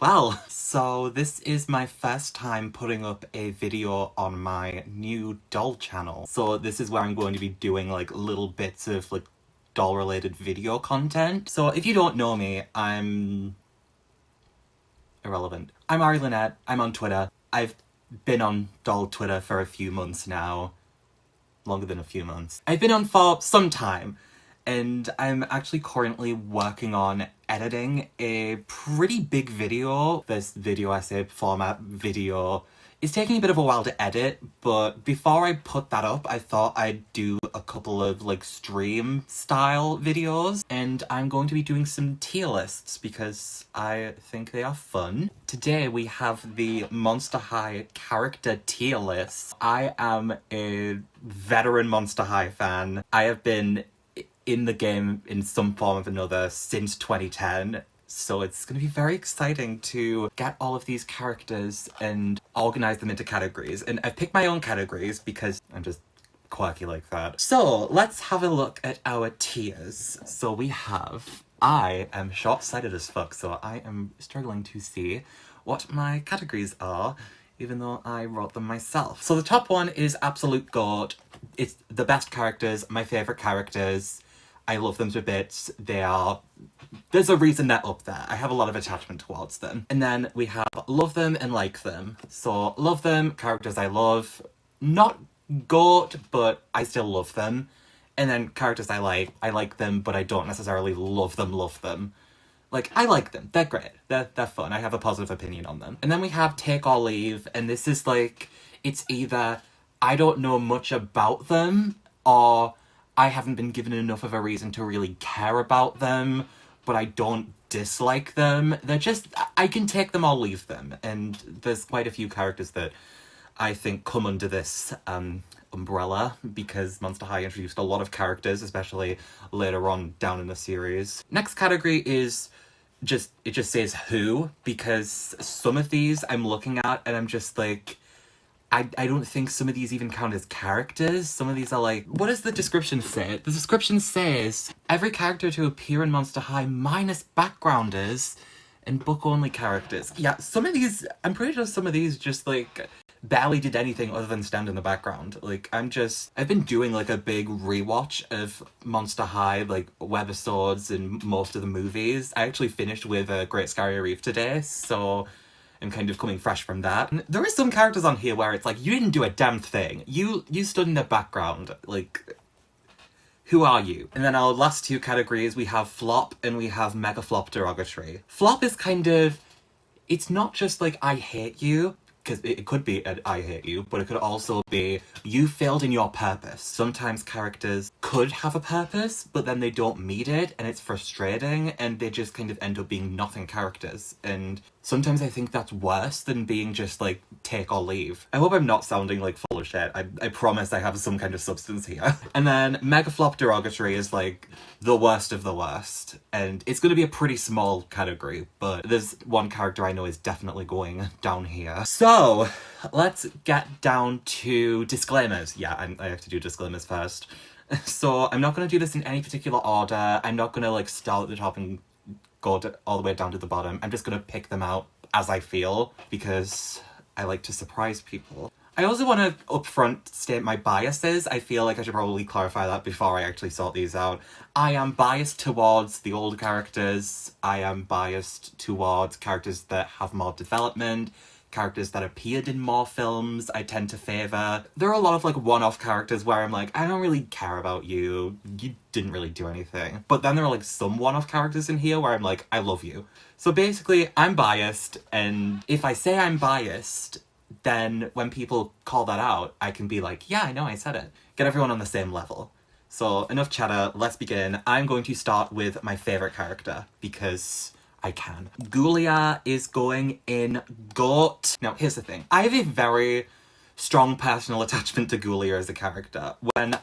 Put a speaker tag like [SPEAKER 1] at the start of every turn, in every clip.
[SPEAKER 1] Well, so this is my first time putting up a video on my new doll channel. So this is where I'm going to be doing like little bits of like doll related video content. So if you don't know me, I'm irrelevant. I'm Ari Lynette, I'm on Twitter. I've been on doll Twitter for a few months now. Longer than a few months. I've been on for some time. And I'm actually currently working on editing a pretty big video. This video essay format video is taking a bit of a while to edit, but before I put that up, I thought I'd do a couple of like stream style videos, and I'm going to be doing some tier lists because I think they are fun. Today we have the Monster High character tier list. I am a veteran Monster High fan. I have been in the game in some form or another since 2010, so it's going to be very exciting to get all of these characters and organize them into categories. And I've picked my own categories because I'm just quirky like that. So let's have a look at our tiers. So we have... I am short-sighted as fuck, so I am struggling to see what my categories are, even though I wrote them myself. So the top one is Absolute GOAT. It's the best characters, my favourite characters. I love them to bits. There's a reason they're up there. I have a lot of attachment towards them. And then we have love them and like them. So love them, characters I love. Not GOAT, but I still love them. And then characters I like them, but I don't necessarily love them. Like, I like them. They're great. They're fun. I have a positive opinion on them. And then we have Take or Leave, and this is like, it's either I don't know much about them, or I haven't been given enough of a reason to really care about them, but I don't dislike them. They're just, I can take them or leave them. And there's quite a few characters that I think come under this umbrella, because Monster High introduced a lot of characters, especially later on down in the series. Next category is it just says who, because some of these I'm looking at and I'm just like, I don't think some of these even count as characters. Some of these are like, what does the description say? The description says, every character to appear in Monster High minus backgrounders and book-only characters. Yeah, some of these, I'm pretty sure some of these just like barely did anything other than stand in the background. Like, I've been doing like a big rewatch of Monster High, like webisodes and most of the movies. I actually finished with Great Scary Reef today, so I'm kind of coming fresh from that. And there are some characters on here where it's like, you didn't do a damn thing. You stood in the background. Like, who are you? And then our last two categories, we have Flop and we have Mega Flop Derogatory. Flop is kind of, it's not just like, I hate you, because it could be an I hate you, but it could also be, you failed in your purpose. Sometimes characters could have a purpose, but then they don't meet it, and it's frustrating, and they just kind of end up being nothing characters. And sometimes I think that's worse than being just like, take or leave. I hope I'm not sounding like full of shit. I promise I have some kind of substance here. And then Mega Flop Derogatory is like the worst of the worst. And it's going to be a pretty small category, but there's one character I know is definitely going down here. So let's get down to disclaimers. Yeah, I have to do disclaimers first. So I'm not going to do this in any particular order. I'm not going to like start at the top and go all the way down to the bottom. I'm just going to pick them out as I feel, because I like to surprise people. I also want to upfront state my biases. I feel like I should probably clarify that before I actually sort these out. I am biased towards the older characters. I am biased towards characters that have more development, characters that appeared in more films I tend to favour. There are a lot of like one-off characters where I'm like, I don't really care about you. You didn't really do anything. But then there are like some one-off characters in here where I'm like, I love you. So basically, I'm biased, and if I say I'm biased, then when people call that out, I can be like, yeah, I know, I said it. Get everyone on the same level. So enough chatter, let's begin. I'm going to start with my favourite character, because I can. Ghoulia is going in GOAT. Now, here's the thing. I have a very strong personal attachment to Ghoulia as a character. When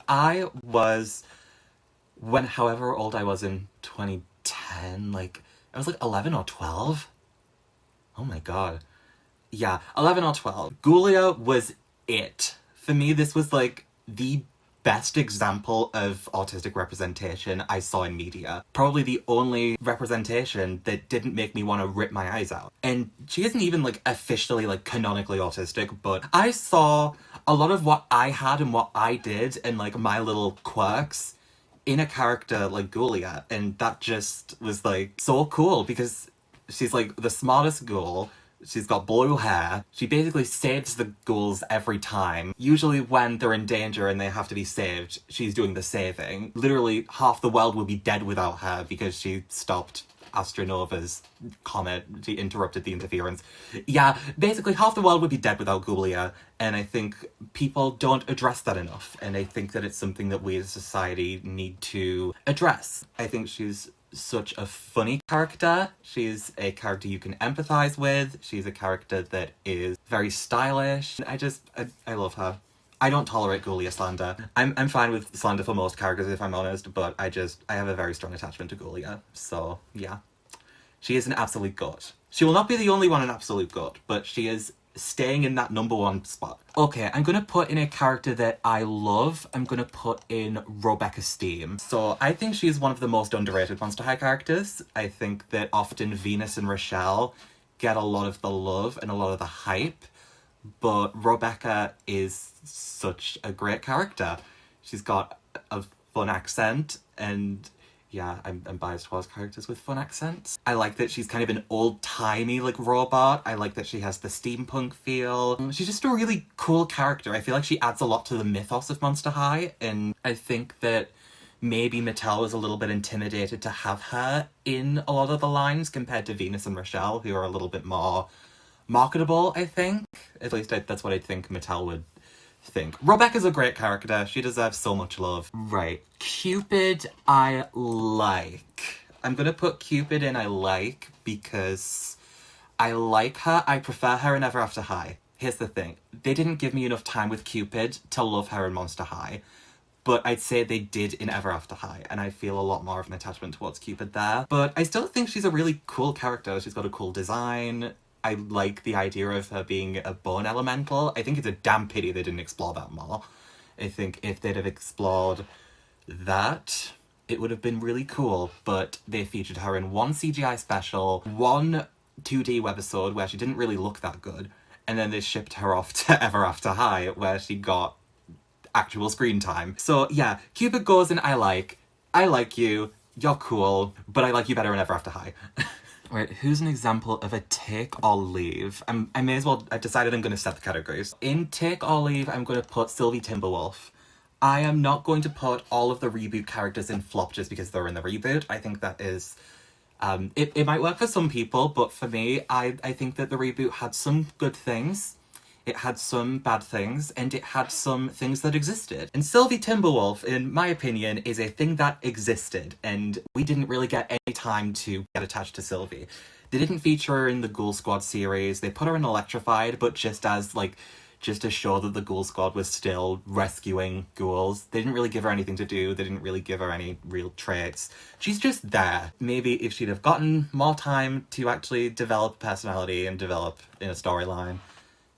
[SPEAKER 1] however old I was in 2010, like, I was like 11 or 12? Oh my god. Yeah, 11 or 12. Ghoulia was it. For me, this was like the best example of autistic representation I saw in media. Probably the only representation that didn't make me want to rip my eyes out. And she isn't even like officially like canonically autistic, but I saw a lot of what I had and what I did and like my little quirks in a character like ghoulia, and that just was like so cool because she's like the smartest ghoul. She's got blue hair. She basically saves the ghouls every time. Usually when they're in danger and they have to be saved, she's doing the saving. Literally half the world will be dead without her because she stopped Astronova's comet. She interrupted the interference. Yeah, basically half the world would be dead without ghoulia, and I think people don't address that enough, and I think that it's something that we as a society need to address. I think she's such a funny character. She's a character you can empathize with. She's a character that is very stylish. I love her. I don't tolerate ghoulia slander. I'm fine with slander for most characters if I'm honest, but I have a very strong attachment to ghoulia. So yeah. She is an absolute goat. She will not be the only one an absolute goat, but she is staying in that number one spot. Okay, I'm gonna put in a character that I love. I'm gonna put in Rebecca Steam. So I think she's one of the most underrated Monster High characters. I think that often Venus and Rochelle get a lot of the love and a lot of the hype, but Rebecca is such a great character. She's got a fun accent, and yeah, I'm biased towards characters with fun accents. I like that she's kind of an old-timey, like, robot. I like that she has the steampunk feel. She's just a really cool character. I feel like she adds a lot to the mythos of Monster High, and I think that maybe Mattel was a little bit intimidated to have her in a lot of the lines compared to Venus and Rochelle, who are a little bit more marketable, I think. At least that's what I think Mattel would think. Rebecca's a great character. She deserves so much love. Right. Cupid, I like. I'm gonna put Cupid in I like because I like her. I prefer her in Ever After High. Here's the thing. They didn't give me enough time with Cupid to love her in Monster High, but I'd say they did in Ever After High, and I feel a lot more of an attachment towards Cupid there. But I still think she's a really cool character. She's got a cool design. I like the idea of her being a bone elemental. I think it's a damn pity they didn't explore that more. I think if they'd have explored that, it would have been really cool, but they featured her in one CGI special, one 2D webisode where she didn't really look that good, and then they shipped her off to Ever After High where she got actual screen time. So yeah, Cupid goes in I like you, you're cool, but I like you better in Ever After High. Right, who's an example of a take or leave? I've decided I'm going to set the categories. In take or leave, I'm going to put Sylvie Timberwolf. I am not going to put all of the reboot characters in flop just because they're in the reboot. I think that is... it might work for some people, but for me, I think that the reboot had some good things. It had some bad things, and it had some things that existed. And Sylvie Timberwolf, in my opinion, is a thing that existed, and we didn't really get any time to get attached to Sylvie. They didn't feature her in the Ghoul Squad series. They put her in Electrified, but just to show that the Ghoul Squad was still rescuing ghouls. They didn't really give her anything to do. They didn't really give her any real traits. She's just there. Maybe if she'd have gotten more time to actually develop personality and develop in a storyline,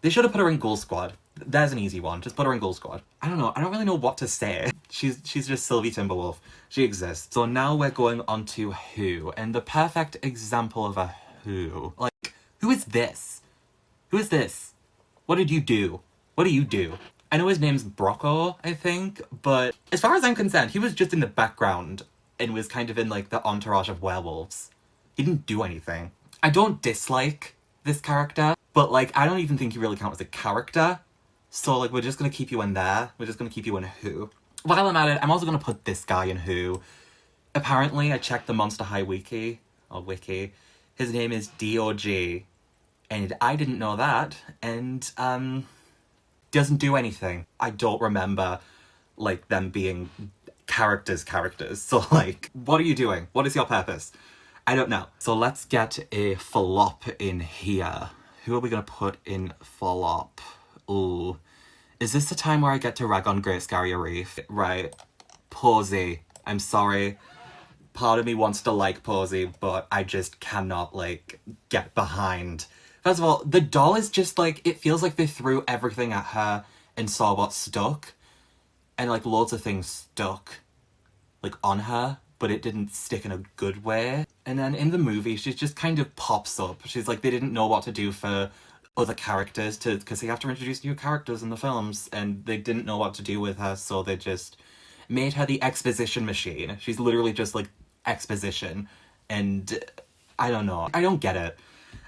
[SPEAKER 1] they should have put her in Ghoul Squad. There's an easy one. Just put her in Ghoul Squad. I don't know. I don't really know what to say. She's just Sylvie Timberwolf. She exists. So now we're going on to Who. And the perfect example of a Who. Like, who is this? Who is this? What did you do? What do you do? I know his name's Brocco, I think. But as far as I'm concerned, he was just in the background and was kind of in, like, the entourage of werewolves. He didn't do anything. I don't dislike this character, but, like, I don't even think you really count as a character. So, like, we're just gonna keep you in there. We're just gonna keep you in Who. While I'm at it, I'm also gonna put this guy in Who. Apparently, I checked the Monster High wiki. His name is DOG. And I didn't know that. And, doesn't do anything. I don't remember, like, them being characters. So, like, what are you doing? What is your purpose? I don't know. So let's get a flop in here. Who are we gonna put in flop? Ooh. Is this the time where I get to rag on Great Scarrier Reef? Right. Posey. I'm sorry. Part of me wants to like Posey, but I just cannot, like, get behind. First of all, the doll is just, like, it feels like they threw everything at her and saw what stuck. and like loads of things stuck like on her, but it didn't stick in a good way. And then in the movie, she just kind of pops up. She's like, they didn't know what to do for other characters because they have to introduce new characters in the films, and they didn't know what to do with her, so they just made her the exposition machine. She's literally just like exposition, and I don't know. I don't get it.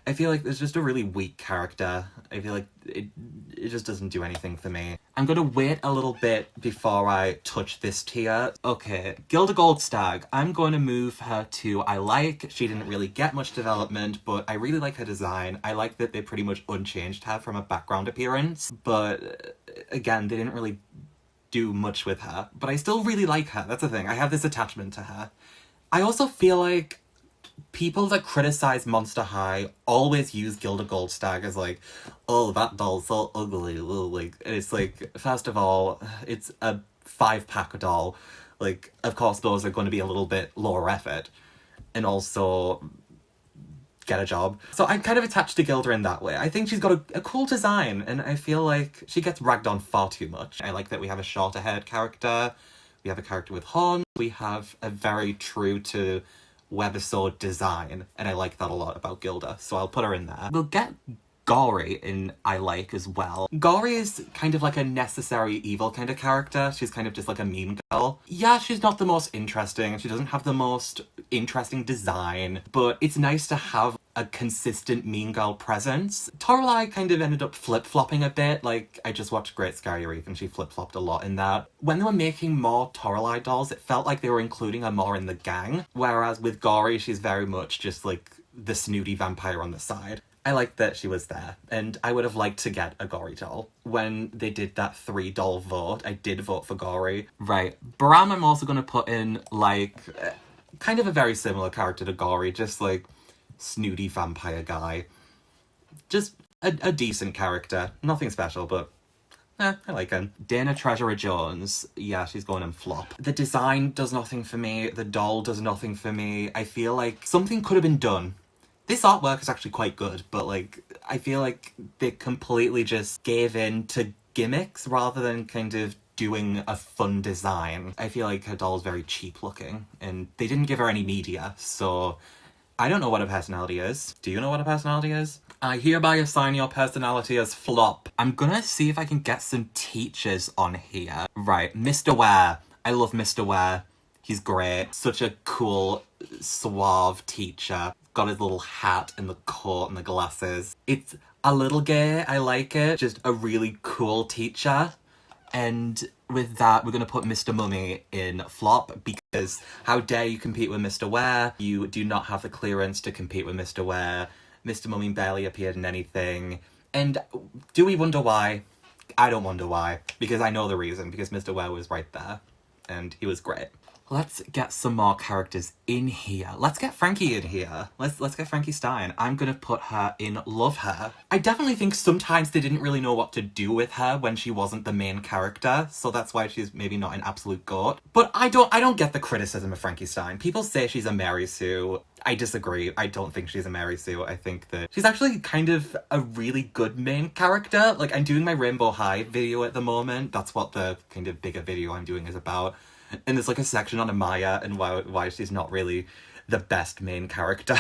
[SPEAKER 1] I feel like it's just a really weak character. I feel like it just doesn't do anything for me. I'm gonna wait a little bit before I touch this tier. Okay, Gilda Goldstag. I'm going to move her to I like. She didn't really get much development, but I really like her design. I like that they pretty much unchanged her from a background appearance, but again, they didn't really do much with her. But I still really like her. That's the thing. I have this attachment to her. I also feel like people that criticize Monster High always use Gilda Goldstag as like, oh, that doll's so ugly. Like, and it's like, first of all, it's a 5-pack doll. Like, of course, those are going to be a little bit lower effort. And also, get a job. So I'm kind of attached to Gilda in that way. I think she's got a cool design, and I feel like she gets ragged on far too much. I like that we have a shorter haired character. We have a character with horns. We have a very true to webisode design, and I like that a lot about Gilda, so I'll put her in there. We'll get Gory in I like as well. Gory is kind of like a necessary evil kind of character. She's kind of just like a mean girl. Yeah, she's not the most interesting, she doesn't have the most interesting design, but it's nice to have a consistent mean girl presence. Toralei kind of ended up flip-flopping a bit. Like, I just watched Great Scary Reef and she flip-flopped a lot in that. When they were making more Toralei dolls, it felt like they were including her more in the gang, whereas with Gory, she's very much just like the snooty vampire on the side. I liked that she was there, and I would have liked to get a Gory doll. When they did that 3-doll vote, I did vote for Gory. Right, Bram I'm also going to put in, like, kind of a very similar character to Gory, just like snooty vampire guy. Just a decent character. Nothing special, but I like him. Dana Treasurer Jones. Yeah, she's going in flop. The design does nothing for me. The doll does nothing for me. I feel like something could have been done. This artwork is actually quite good, but like, I feel like they completely just gave in to gimmicks rather than kind of doing a fun design. I feel like her doll's very cheap looking, and they didn't give her any media, so I don't know what her personality is. Do you know what her personality is? I hereby assign your personality as flop. I'm gonna see if I can get some teachers on here. Right, Mr. Ware. I love Mr. Ware. He's great. Such a cool, suave teacher. Got his little hat and the coat and the glasses. It's a little gay, I like it. Just a really cool teacher. And with that, we're going to put Mr. Mummy in flop, because how dare you compete with Mr. Ware? You do not have the clearance to compete with Mr. Ware. Mr. Mummy barely appeared in anything. And do we wonder why? I don't wonder why, because I know the reason, because Mr. Ware was right there, and he was great. Let's get some more characters in here. Let's get Frankie in here. Let's get Frankie Stein. I'm gonna put her in Love Her. I definitely think sometimes they didn't really know what to do with her when she wasn't the main character, so that's why she's maybe not an absolute goat. But I don't get the criticism of Frankie Stein. People say she's a Mary Sue. I disagree. I don't think she's a Mary Sue. I think that she's actually kind of a really good main character. Like, I'm doing my Rainbow High video at the moment. That's what the kind of bigger video I'm doing is about. And there's like a section on Amaya and why she's not really the best main character.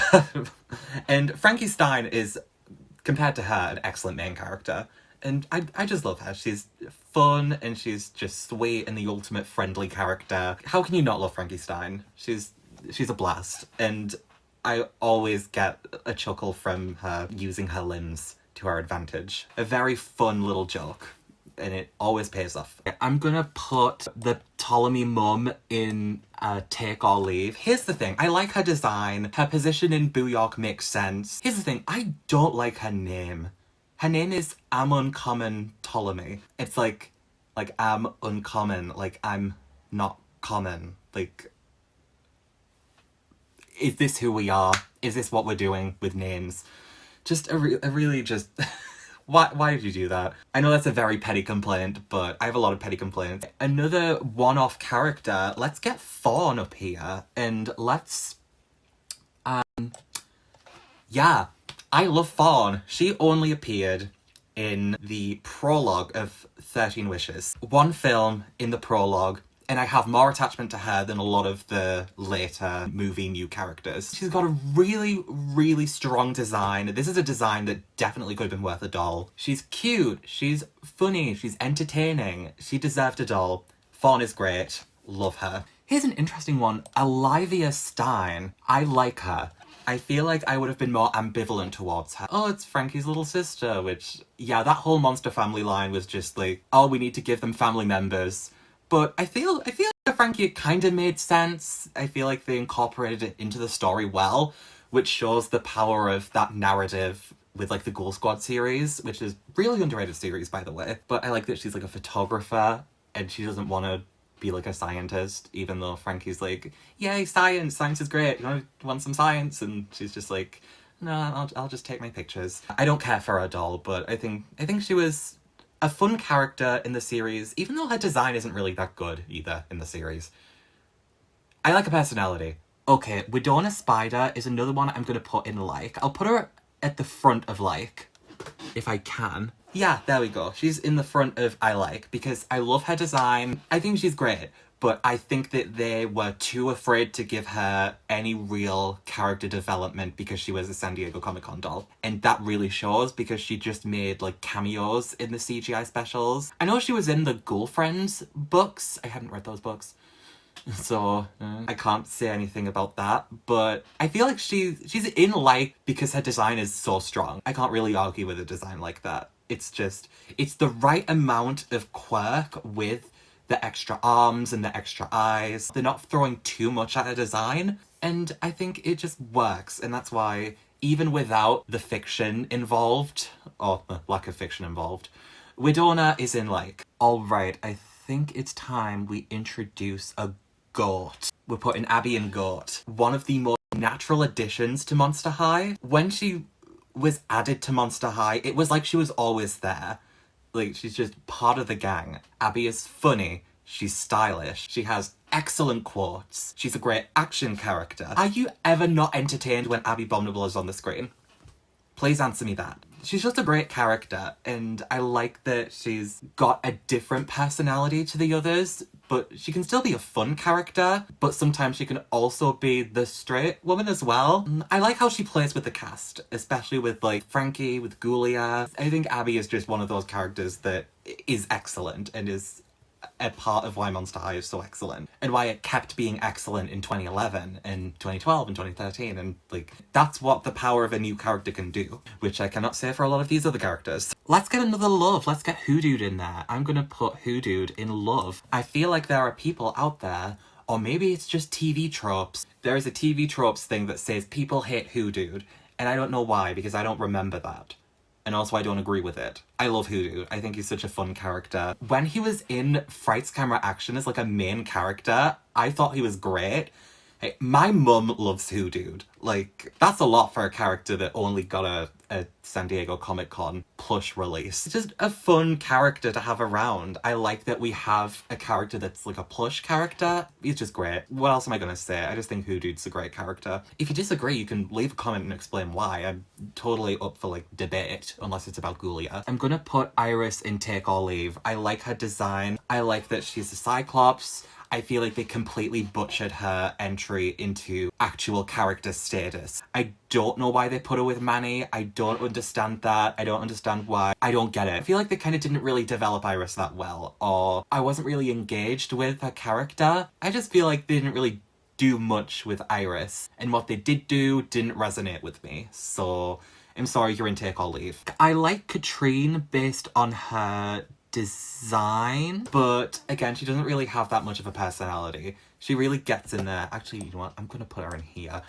[SPEAKER 1] And Frankie Stein is, compared to her, an excellent main character. And I just love her. She's fun and she's just sweet and the ultimate friendly character. How can you not love Frankie Stein? She's a blast. And I always get a chuckle from her using her limbs to her advantage. A very fun little joke. And it always pays off. I'm gonna put the Ptolemy mum in Take or Leave. Here's the thing, I like her design. Her position in Boo York makes sense. Here's the thing, I don't like her name. Her name is Am Uncommon Ptolemy. It's like I'm uncommon, like I'm not common. Like, is this who we are? Is this what we're doing with names? Just a really just... Why did you do that? I know that's a very petty complaint, but I have a lot of petty complaints. Another one-off character, let's get Fawn up here, and let's... yeah, I love Fawn. She only appeared in the prologue of 13 Wishes. One film in the prologue, and I have more attachment to her than a lot of the later movie new characters. She's got a really, really strong design. This is a design that definitely could have been worth a doll. She's cute, she's funny, she's entertaining. She deserved a doll. Fawn is great. Love her. Here's an interesting one. Olivia Stein. I like her. I feel like I would have been more ambivalent towards her. Oh, it's Frankie's little sister, which, yeah, that whole Monster Family line was just like, oh, we need to give them family members. But I feel like for Frankie it kind of made sense. I feel like they incorporated it into the story well, which shows the power of that narrative with like the Ghoul Squad series, which is really underrated series, by the way. But I like that she's like a photographer and she doesn't want to be like a scientist, even though Frankie's like, yay, science is great, you want some science? And she's just like, no, I'll just take my pictures. I don't care for her doll, but I think she was a fun character in the series, even though her design isn't really that good either in the series. I like her personality. Okay, Widona Spider is another one I'm gonna put in like. I'll put her at the front of like, if I can. Yeah, there we go. She's in the front of I like, because I love her design. I think she's great, but I think that they were too afraid to give her any real character development because she was a San Diego Comic-Con doll. And that really shows because she just made like cameos in the CGI specials. I know she was in the Ghoul Friends books. I haven't read those books, so I can't say anything about that, but I feel like she's in like because her design is so strong. I can't really argue with a design like that. It's the right amount of quirk with the extra arms and the extra eyes. They're not throwing too much at a design, and I think it just works, and that's why even without the fiction involved, or the lack of fiction involved, Widona is in like. Alright, I think it's time we introduce a goat. We're putting Abby in goat. One of the more natural additions to Monster High. When she was added to Monster High, it was like she was always there. Like, she's just part of the gang. Abby is funny. She's stylish. She has excellent quotes. She's a great action character. Are you ever not entertained when Abby Abominable is on the screen? Please answer me that. She's just a great character, and I like that she's got a different personality to the others, but she can still be a fun character, but sometimes she can also be the straight woman as well. I like how she plays with the cast, especially with like Frankie, with Ghoulia. I think Abby is just one of those characters that is excellent and is a part of why Monster High is so excellent and why it kept being excellent in 2011 and 2012 and 2013, and like that's what the power of a new character can do, which I cannot say for a lot of these other characters. Let's get another love. Let's get Hoodooed in there. I'm gonna put Hoodooed in love. I feel like there are people out there, or maybe it's just TV tropes. There is a TV tropes thing that says people hate Hoodooed, and I don't know why, because I don't remember that. And also I don't agree with it. I love Hoodoo. I think he's such a fun character. When he was in Fright's Camera Action as like a main character, I thought he was great. Hey, my mum loves Hoodoo. Like, that's a lot for a character that only got a San Diego Comic-Con plush release. It's just a fun character to have around. I like that we have a character that's like a plush character. He's just great. What else am I gonna say? I just think Hoodoo's a great character. If you disagree, you can leave a comment and explain why. I'm totally up for like debate, unless it's about Ghoulia. I'm gonna put Iris in Take or Leave. I like her design. I like that she's a Cyclops. I feel like they completely butchered her entry into actual character status. I don't know why they put her with Manny. I don't understand that. I don't understand why. I don't get it. I feel like they kind of didn't really develop Iris that well, or I wasn't really engaged with her character. I just feel like they didn't really do much with Iris, and what they did do didn't resonate with me. So I'm sorry, you're in Take or Leave. I like Katrine based on her design, but again, she doesn't really have that much of a personality. She really gets in there. Actually, you know what? I'm gonna put her in here.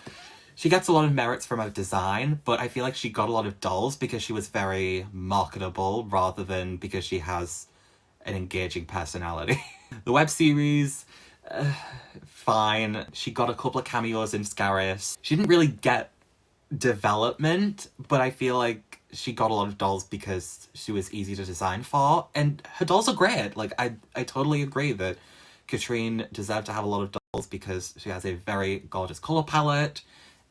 [SPEAKER 1] She gets a lot of merits from her design, but I feel like she got a lot of dolls because she was very marketable rather than because she has an engaging personality. The web series, fine. She got a couple of cameos in Scaris. She didn't really get development, but I feel like she got a lot of dolls because she was easy to design for, and her dolls are great. Like, I totally agree that Katrine deserved to have a lot of dolls because she has a very gorgeous colour palette,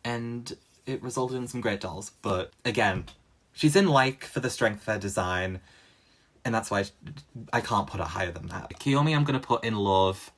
[SPEAKER 1] and it resulted in some great dolls. But again, She's in like for the strength of her design, and that's why I can't put her higher than that. Kiyomi I'm gonna put in love.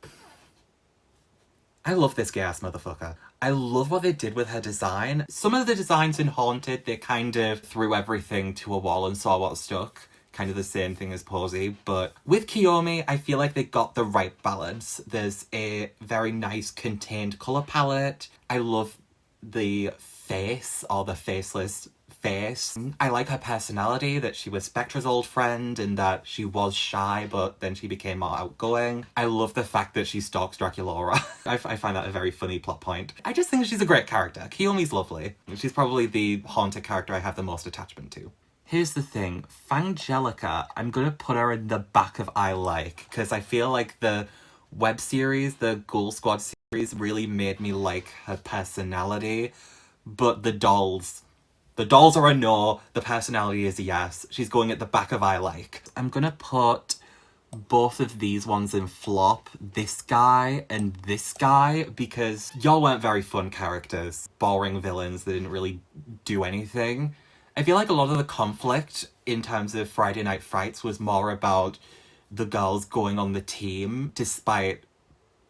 [SPEAKER 1] I love this gay-ass motherfucker. I love what they did with her design. Some of the designs in Haunted, they kind of threw everything to a wall and saw what stuck. Kind of the same thing as Posey. But with Kiyomi, I feel like they got the right balance. There's a very nice contained colour palette. I love the face, or the faceless face. I like her personality, that she was Spectra's old friend and that she was shy but then she became more outgoing. I love the fact that she stalks Draculaura. I find that a very funny plot point. I just think she's a great character. Kiyomi's lovely. She's probably the Haunted character I have the most attachment to. Here's the thing, Fangelica, I'm gonna put her in the back of I like, because I feel like the web series, the Ghoul Squad series, really made me like her personality, but the dolls are a no, the personality is a yes. She's going at the back of I like. I'm gonna put both of these ones in flop, this guy and this guy, because y'all weren't very fun characters. Boring villains that didn't really do anything. I feel like a lot of the conflict in terms of Friday Night Frights was more about the girls going on the team despite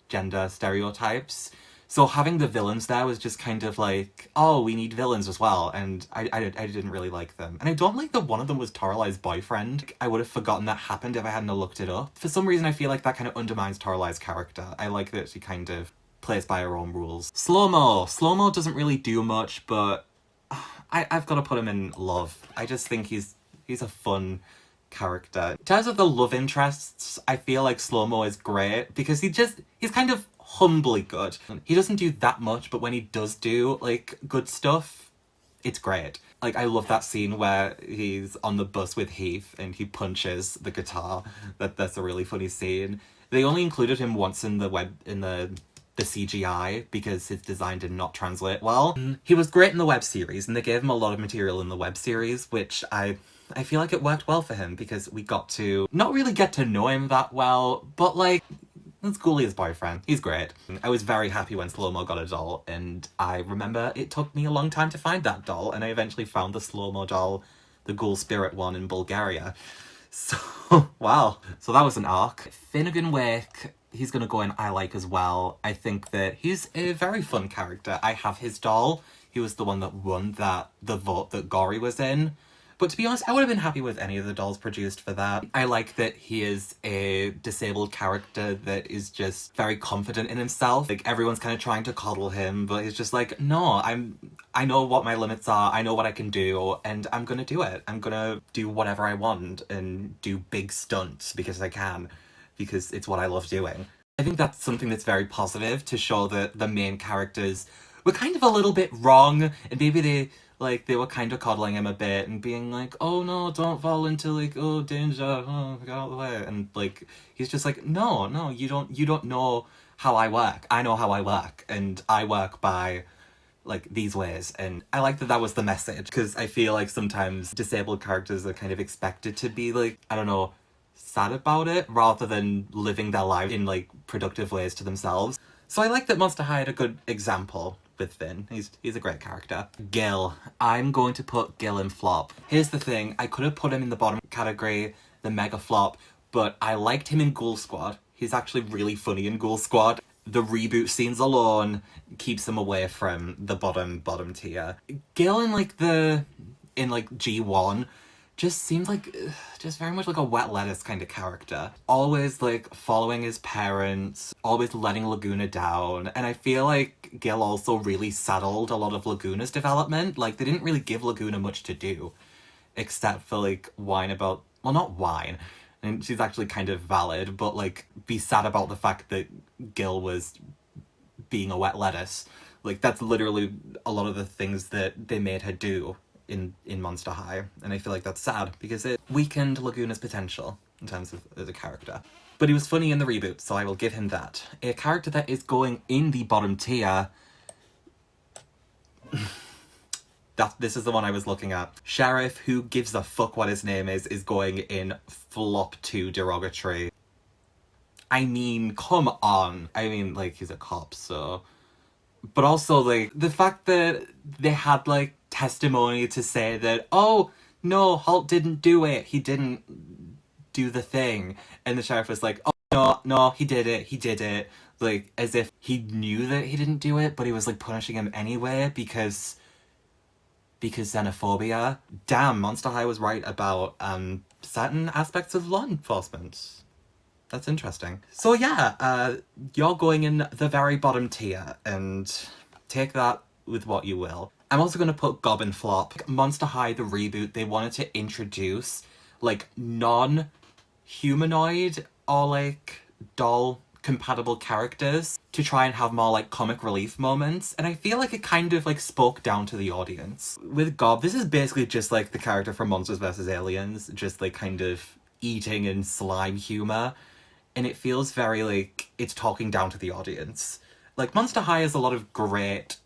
[SPEAKER 1] gender stereotypes. So having the villains there was just kind of like, oh, we need villains as well, and I didn't really like them. And I don't like that one of them was Toralai's boyfriend. I would have forgotten that happened if I hadn't looked it up. For some reason, I feel like that kind of undermines Toralai's character. I like that she kind of plays by her own rules. Slow-mo. Slow-mo doesn't really do much, but I've got to put him in love. I just think he's a fun character. In terms of the love interests, I feel like Slow-mo is great because he's kind of humbly good. He doesn't do that much, but when he does do like good stuff, it's great. Like, I love that scene where he's on the bus with Heath and he punches the guitar. That's a really funny scene. They only included him once in the CGI because his design did not translate well. He was great in the web series, and they gave him a lot of material in the web series, which I feel like it worked well for him because we got to not really get to know him that well, but like, it's Ghoulia's boyfriend. He's great. I was very happy when Slow-mo got a doll, and I remember it took me a long time to find that doll, and I eventually found the Slow-mo doll, the Ghoul Spirit one, in Bulgaria. So, wow. So that was an arc. Finnegan Wake, he's gonna go in I like as well. I think that he's a very fun character. I have his doll. He was the one that won the vote that Gory was in. But to be honest, I would have been happy with any of the dolls produced for that. I like that he is a disabled character that is just very confident in himself. Like, everyone's kind of trying to coddle him, but he's just like, no, I know what my limits are, I know what I can do, and I'm gonna do it. I'm gonna do whatever I want and do big stunts because I can, because it's what I love doing. I think that's something that's very positive, to show that the main characters were kind of a little bit wrong, and maybe they were kind of coddling him a bit and being like, oh no, don't fall into like, oh, danger, oh, get out of the way. And like, he's just like, no, you don't know how I work. I know how I work, and I work by like these ways. And I like that was the message, because I feel like sometimes disabled characters are kind of expected to be like, I don't know, sad about it rather than living their life in like productive ways to themselves. So I like that Monster High had a good example with Finn. He's a great character. Gil. I'm going to put Gil in flop. Here's the thing, I could have put him in the bottom category, the mega flop, but I liked him in Ghoul Squad. He's actually really funny in Ghoul Squad. The reboot scenes alone keeps him away from the bottom tier. Gil in G1 just seems like just very much like a wet lettuce kind of character. Always like following his parents, always letting Laguna down. And I feel like Gil also really saddled a lot of Laguna's development. Like, they didn't really give Laguna much to do, except for like whine about, well, not whine, and she's actually kind of valid, but like be sad about the fact that Gil was being a wet lettuce. Like, that's literally a lot of the things that they made her do in Monster High, and I feel like that's sad because it weakened Laguna's potential in terms of as a character. But he was funny in the reboot, so I will give him that. A character that is going in the bottom tier, this is the one I was looking at. Sheriff, who gives a fuck what his name is going in flop 2 derogatory. I mean, come on. I mean, like, he's a cop, so... But also, like, the fact that they had, like, testimony to say that, oh, no, Holt didn't do it. He didn't do the thing. And the sheriff was like, oh, no, he did it. Like, as if he knew that he didn't do it, but he was, like, punishing him anyway because xenophobia. Damn, Monster High was right about, certain aspects of law enforcement. That's interesting. So yeah, you're going in the very bottom tier, and take that with what you will. I'm also going to put Gob and Flop. Monster High, the reboot, they wanted to introduce, like, non-humanoid or, like, doll-compatible characters to try and have more, like, comic relief moments, and I feel like it kind of, like, spoke down to the audience. With Gob, this is basically just, like, the character from Monsters vs. Aliens, just, like, kind of eating and slime humor. And it feels very, like, it's talking down to the audience. Like, Monster High has a lot of great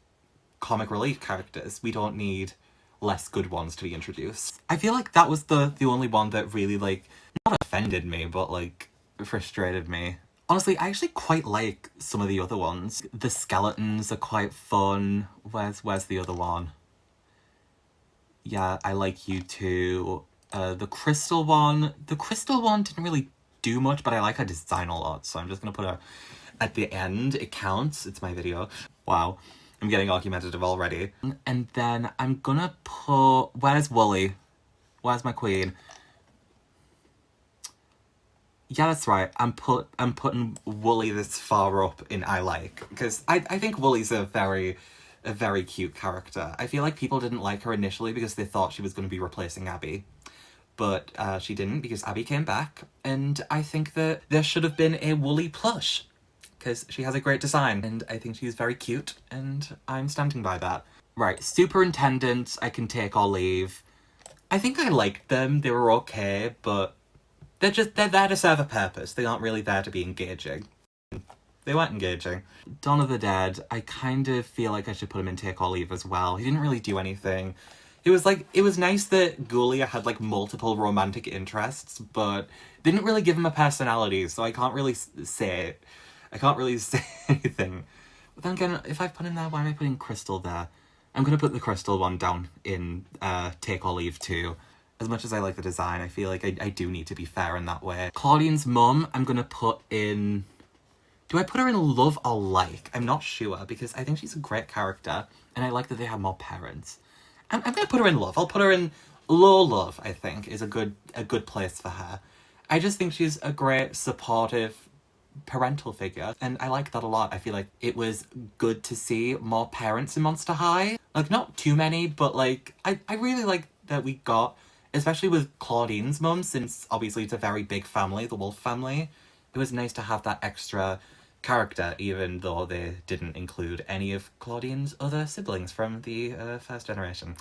[SPEAKER 1] comic relief characters. We don't need less good ones to be introduced. I feel like that was the only one that really, like, not offended me, but, like, frustrated me. Honestly, I actually quite like some of the other ones. The skeletons are quite fun. Where's the other one? Yeah, I like you too. The crystal one didn't really do much, but I like her design a lot, so I'm just gonna put her at the end. It counts. It's my video. Wow. I'm getting argumentative already. And then I'm gonna put... Where's Wooly? Where's my queen? Yeah, that's right. I'm putting Wooly this far up in I like, because I think Wooly's a very cute character. I feel like people didn't like her initially because they thought she was going to be replacing Abby. But she didn't, because Abby came back, and I think that there should have been a Wooly plush, because she has a great design, and I think she's very cute, and I'm standing by that. Right, superintendents, I can take or leave. I think I liked them, they were okay, but they're there to serve a purpose. They aren't really there to be engaging. They weren't engaging. Dawn of the Dead, I kind of feel like I should put him in take or leave as well. He didn't really do anything. It was nice that Ghoulia had, like, multiple romantic interests, but didn't really give him a personality, so I can't really say it. I can't really say anything. But then again, if I put him there, why am I putting Crystal there? I'm gonna put the Crystal one down in Take or Leave too. As much as I like the design, I feel like I do need to be fair in that way. Claudine's mum, I'm gonna put in... Do I put her in love or like? I'm not sure, because I think she's a great character, and I like that they have more parents. I'm gonna put her in love. I'll put her in low love, I think, is a good place for her. I just think she's a great, supportive parental figure, and I like that a lot. I feel like it was good to see more parents in Monster High. Like, not too many, but, like, I really like that we got, especially with Claudine's mum, since obviously it's a very big family, the Wolf family. It was nice to have that extra character, even though they didn't include any of Claudine's other siblings from the first generation.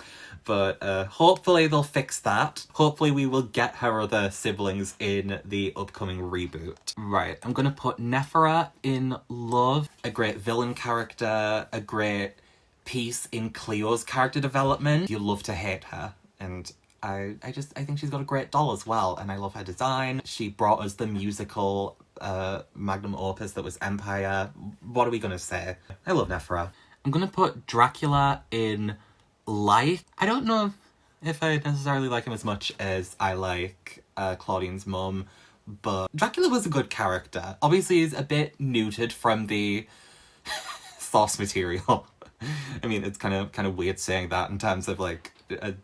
[SPEAKER 1] But hopefully they'll fix that. Hopefully we will get her other siblings in the upcoming reboot. Right, I'm gonna put Nephra in love. A great villain character, a great piece in Cleo's character development. You love to hate her, and I think she's got a great doll as well, and I love her design. She brought us the musical magnum opus that was Empire. What are we gonna say? I love Nephra. I'm gonna put Dracula in like. I don't know if I necessarily like him as much as I like Claudine's mum, but Dracula was a good character. Obviously he's a bit neutered from the source material. I mean, it's kind of weird saying that in terms of, like,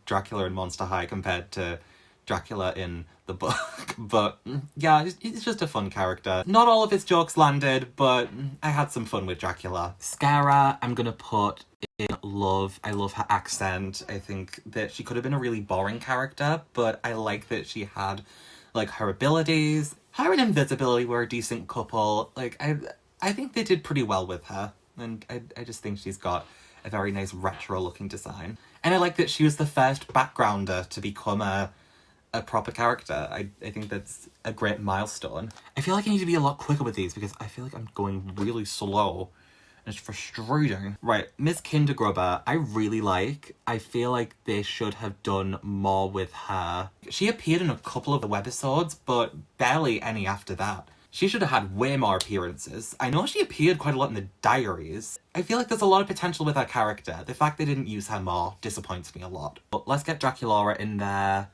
[SPEAKER 1] Dracula in Monster High compared to Dracula in the book. But yeah, he's just a fun character. Not all of his jokes landed, but I had some fun with Dracula. Scara, I'm gonna put in love. I love her accent. I think that she could have been a really boring character, but I like that she had, like, her abilities. Her and Invisibility were a decent couple. Like, I think they did pretty well with her. And I just think she's got a very nice retro-looking design. And I like that she was the first backgrounder to become a proper character. I think that's a great milestone. I feel like I need to be a lot quicker with these because I feel like I'm going really slow. And it's frustrating. Right, Miss Kindergrubber, I really like. I feel like they should have done more with her. She appeared in a couple of the webisodes, but barely any after that. She should have had way more appearances. I know she appeared quite a lot in the diaries. I feel like there's a lot of potential with her character. The fact they didn't use her more disappoints me a lot. But let's get Draculaura in there.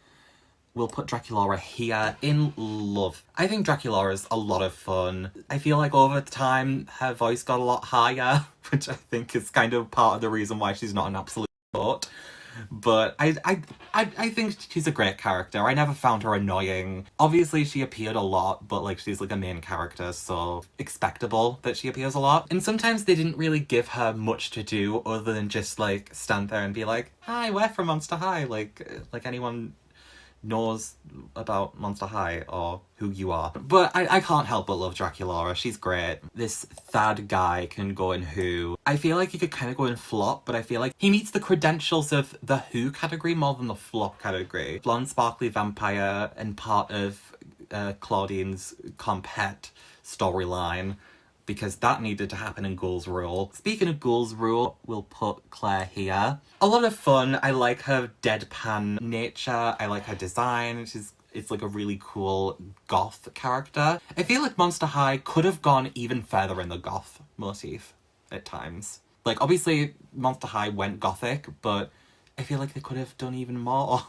[SPEAKER 1] We'll put Draculaura here in love. I think Draculaura's a lot of fun. I feel like over time, her voice got a lot higher, which I think is kind of part of the reason why she's not an absolute goat. But I think she's a great character. I never found her annoying. Obviously, she appeared a lot, but like she's like a main character, so expectable that she appears a lot. And sometimes they didn't really give her much to do other than just like stand there and be like, "Hi, we're from Monster High." Like anyone knows about Monster High or who you are. But I can't help but love Draculaura. She's great. This Thad guy can go in Who. I feel like he could kind of go in Flop, but I feel like he meets the credentials of the Who category more than the Flop category. Blonde sparkly vampire and part of Claudine's compet storyline, because that needed to happen in Ghouls Rule. Speaking of Ghouls Rule, we'll put Claire here. A lot of fun. I like her deadpan nature. I like her design. It's like a really cool goth character. I feel like Monster High could have gone even further in the goth motif at times. Like, obviously, Monster High went gothic, but I feel like they could have done even more.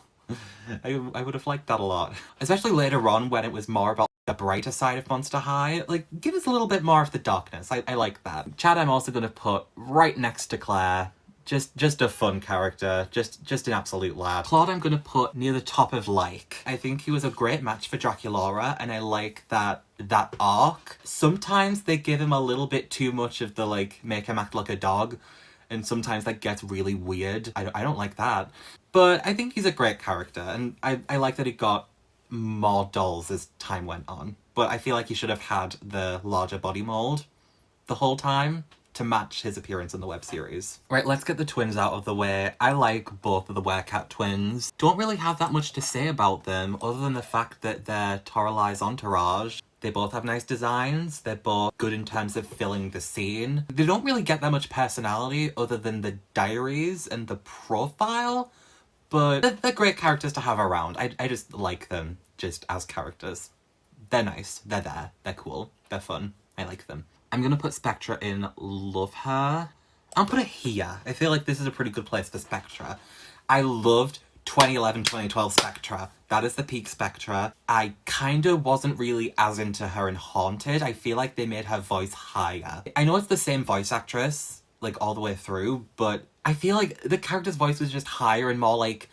[SPEAKER 1] I would have liked that a lot. Especially later on when it was more about the brighter side of Monster High. Like, give us a little bit more of the darkness. I like that. Chad I'm also going to put right next to Claire. Just a fun character. Just an absolute lad. Claude I'm going to put near the top of like. I think he was a great match for Draculaura, and I like that arc. Sometimes they give him a little bit too much of the like, make him act like a dog. And sometimes that gets really weird. I don't like that. But I think he's a great character, and I like that he got more dolls as time went on. But I feel like he should have had the larger body mold the whole time to match his appearance in the web series. Right, let's get the twins out of the way. I like both of the Werecat twins. Don't really have that much to say about them other than the fact that they're Toralai's entourage. They both have nice designs. They're both good in terms of filling the scene. They don't really get that much personality other than the diaries and the profile, but they're great characters to have around. I just like them just as characters. They're nice. They're there. They're cool. They're fun. I like them. I'm gonna put Spectra in love her. I'll put it here. I feel like this is a pretty good place for Spectra. I loved 2011-2012 Spectra. That is the peak Spectra. I kinda wasn't really as into her in Haunted. I feel like they made her voice higher. I know it's the same voice actress, like all the way through, but I feel like the character's voice was just higher and more like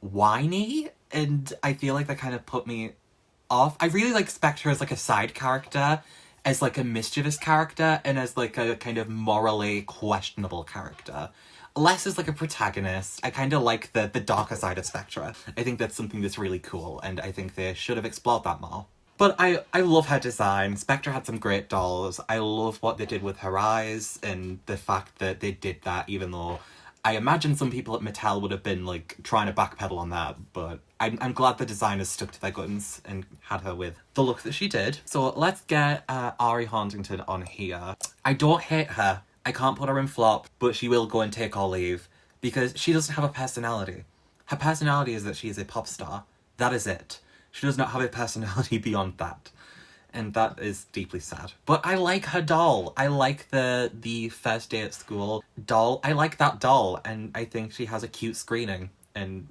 [SPEAKER 1] whiny, and I feel like that kind of put me off. I really like Spectra as like a side character, as like a mischievous character, and as like a kind of morally questionable character. Less as like a protagonist. I kind of like the darker side of Spectra. I think that's something that's really cool, and I think they should have explored that more. But I love her design. Spectra had some great dolls. I love what they did with her eyes, and the fact that they did that even though I imagine some people at Mattel would have been like trying to backpedal on that, but I'm glad the designers stuck to their guns and had her with the look that she did. So let's get Ari Hauntington on here. I don't hate her. I can't put her in flop, but she will go and take or leave because she doesn't have a personality. Her personality is that she is a pop star. That is it. She does not have a personality beyond that. And that is deeply sad. But I like her doll. I like the first day at school doll. I like that doll, and I think she has a cute screening. And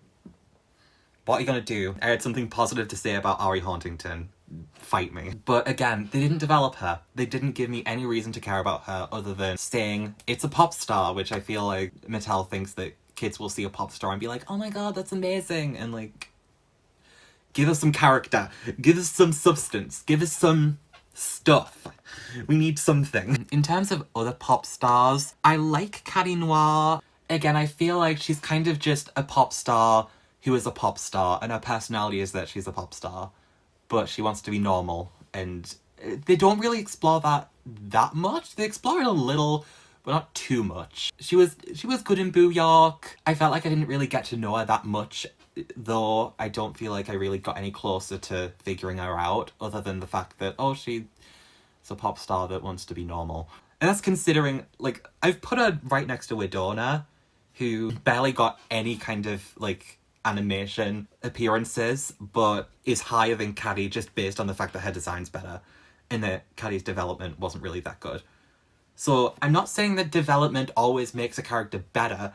[SPEAKER 1] what are you gonna do? I had something positive to say about Ari Hauntington. Fight me. But again, they didn't develop her. They didn't give me any reason to care about her other than saying it's a pop star, which I feel like Mattel thinks that kids will see a pop star and be like, oh my god, that's amazing. And like, give us some character. Give us some substance. Give us some stuff. We need something. In terms of other pop stars, I like Caddy Noir. Again, I feel like she's kind of just a pop star who is a pop star, and her personality is that she's a pop star, but she wants to be normal, and they don't really explore that much. They explore it a little, but not too much. She was good in Boo York. I felt like I didn't really get to know her that much, though I don't feel like I really got any closer to figuring her out, other than the fact that, oh, she's a pop star that wants to be normal. And that's considering, like, I've put her right next to Widona, who barely got any kind of, like, animation appearances, but is higher than Caddy just based on the fact that her design's better. and that Caddy's development wasn't really that good. So I'm not saying that development always makes a character better,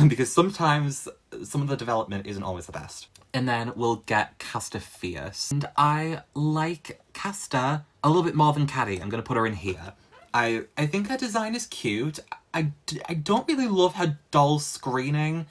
[SPEAKER 1] because sometimes some of the development isn't always the best. And then we'll get Castor Fierce. And I like Castor a little bit more than Caddy. I'm going to put her in here. I think her design is cute. I don't really love her doll screening.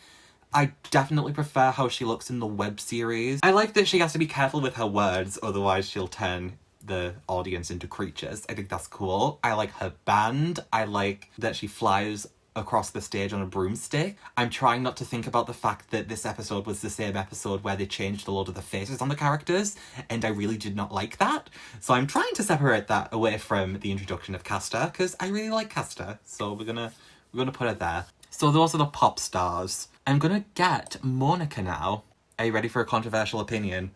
[SPEAKER 1] I definitely prefer how she looks in the web series. I like that she has to be careful with her words, otherwise she'll turn the audience into creatures. I think that's cool. I like her band. I like that she flies across the stage on a broomstick. I'm trying not to think about the fact that this episode was the same episode where they changed a lot of the faces on the characters, and I really did not like that. So I'm trying to separate that away from the introduction of Castor, because I really like Castor. So we're gonna put her there. So those are the pop stars. I'm gonna get Monica now. Are you ready for a controversial opinion?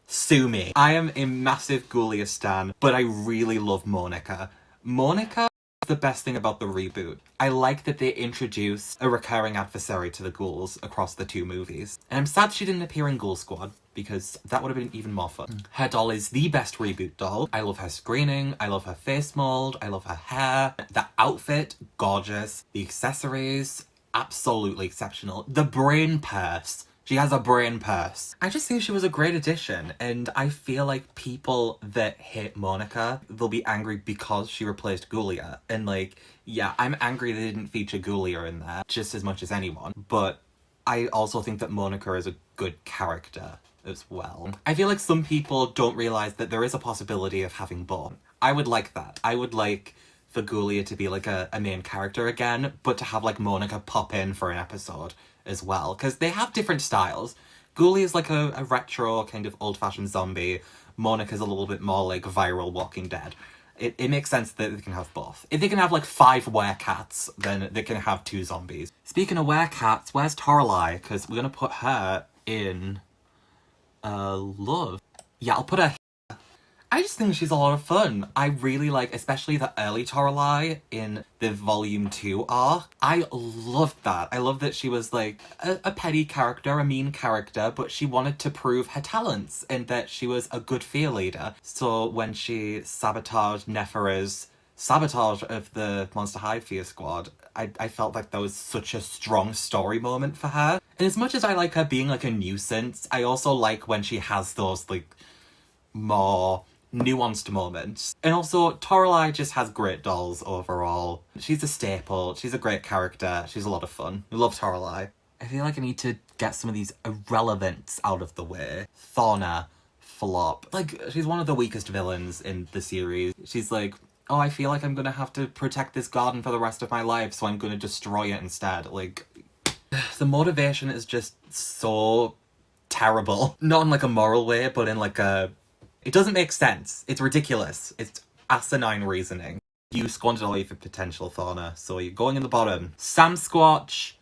[SPEAKER 1] Sue me. I am a massive ghoulia stan, but I really love Monica. Monica is the best thing about the reboot. I like that they introduced a recurring adversary to the ghouls across the two movies. And I'm sad she didn't appear in Ghoul Squad, because that would have been even more fun. Her doll is the best reboot doll. I love her screening, I love her face mold, I love her hair. The outfit, gorgeous. The accessories, absolutely exceptional. The brain purse. She has a brain purse. I just think she was a great addition, and I feel like people that hate Monica, they'll be angry because she replaced Ghoulia. And like, yeah, I'm angry they didn't feature Ghoulia in there just as much as anyone, but I also think that Monica is a good character as well. I feel like some people don't realise that there is a possibility of having both. I would like that. I would like for Ghoulia to be like a main character again, but to have like Monica pop in for an episode as well, because they have different styles. Ghoulia is like a retro kind of old-fashioned zombie. Monica's a little bit more like viral Walking Dead. It makes sense that they can have both. If they can have like 5 werecats, then they can have 2 zombies. Speaking of werecats, where's Toralei? Because we're gonna put her in Love. Yeah, I'll put her here. I just think she's a lot of fun. I really like, especially the early Toralei in the Volume 2 arc. I loved that. I love that she was like a petty character, a mean character, but she wanted to prove her talents and that she was a good fear leader. So when she sabotaged Nephira's sabotage of the Monster High Fear Squad, I felt like that was such a strong story moment for her. And as much as I like her being like a nuisance, I also like when she has those like more nuanced moments. And also, Toralei just has great dolls overall. She's a staple, she's a great character, she's a lot of fun. I love Toralei. I feel like I need to get some of these irrelevants out of the way. Fauna, flop. Like, she's one of the weakest villains in the series. She's like, oh, I feel like I'm gonna have to protect this garden for the rest of my life, so I'm gonna destroy it instead. Like, the motivation is just so terrible. Not in like a moral way, but in like a... It doesn't make sense. It's ridiculous. It's asinine reasoning. You squandered all your potential, Fauna, so you're going in the bottom. Sam Squatch.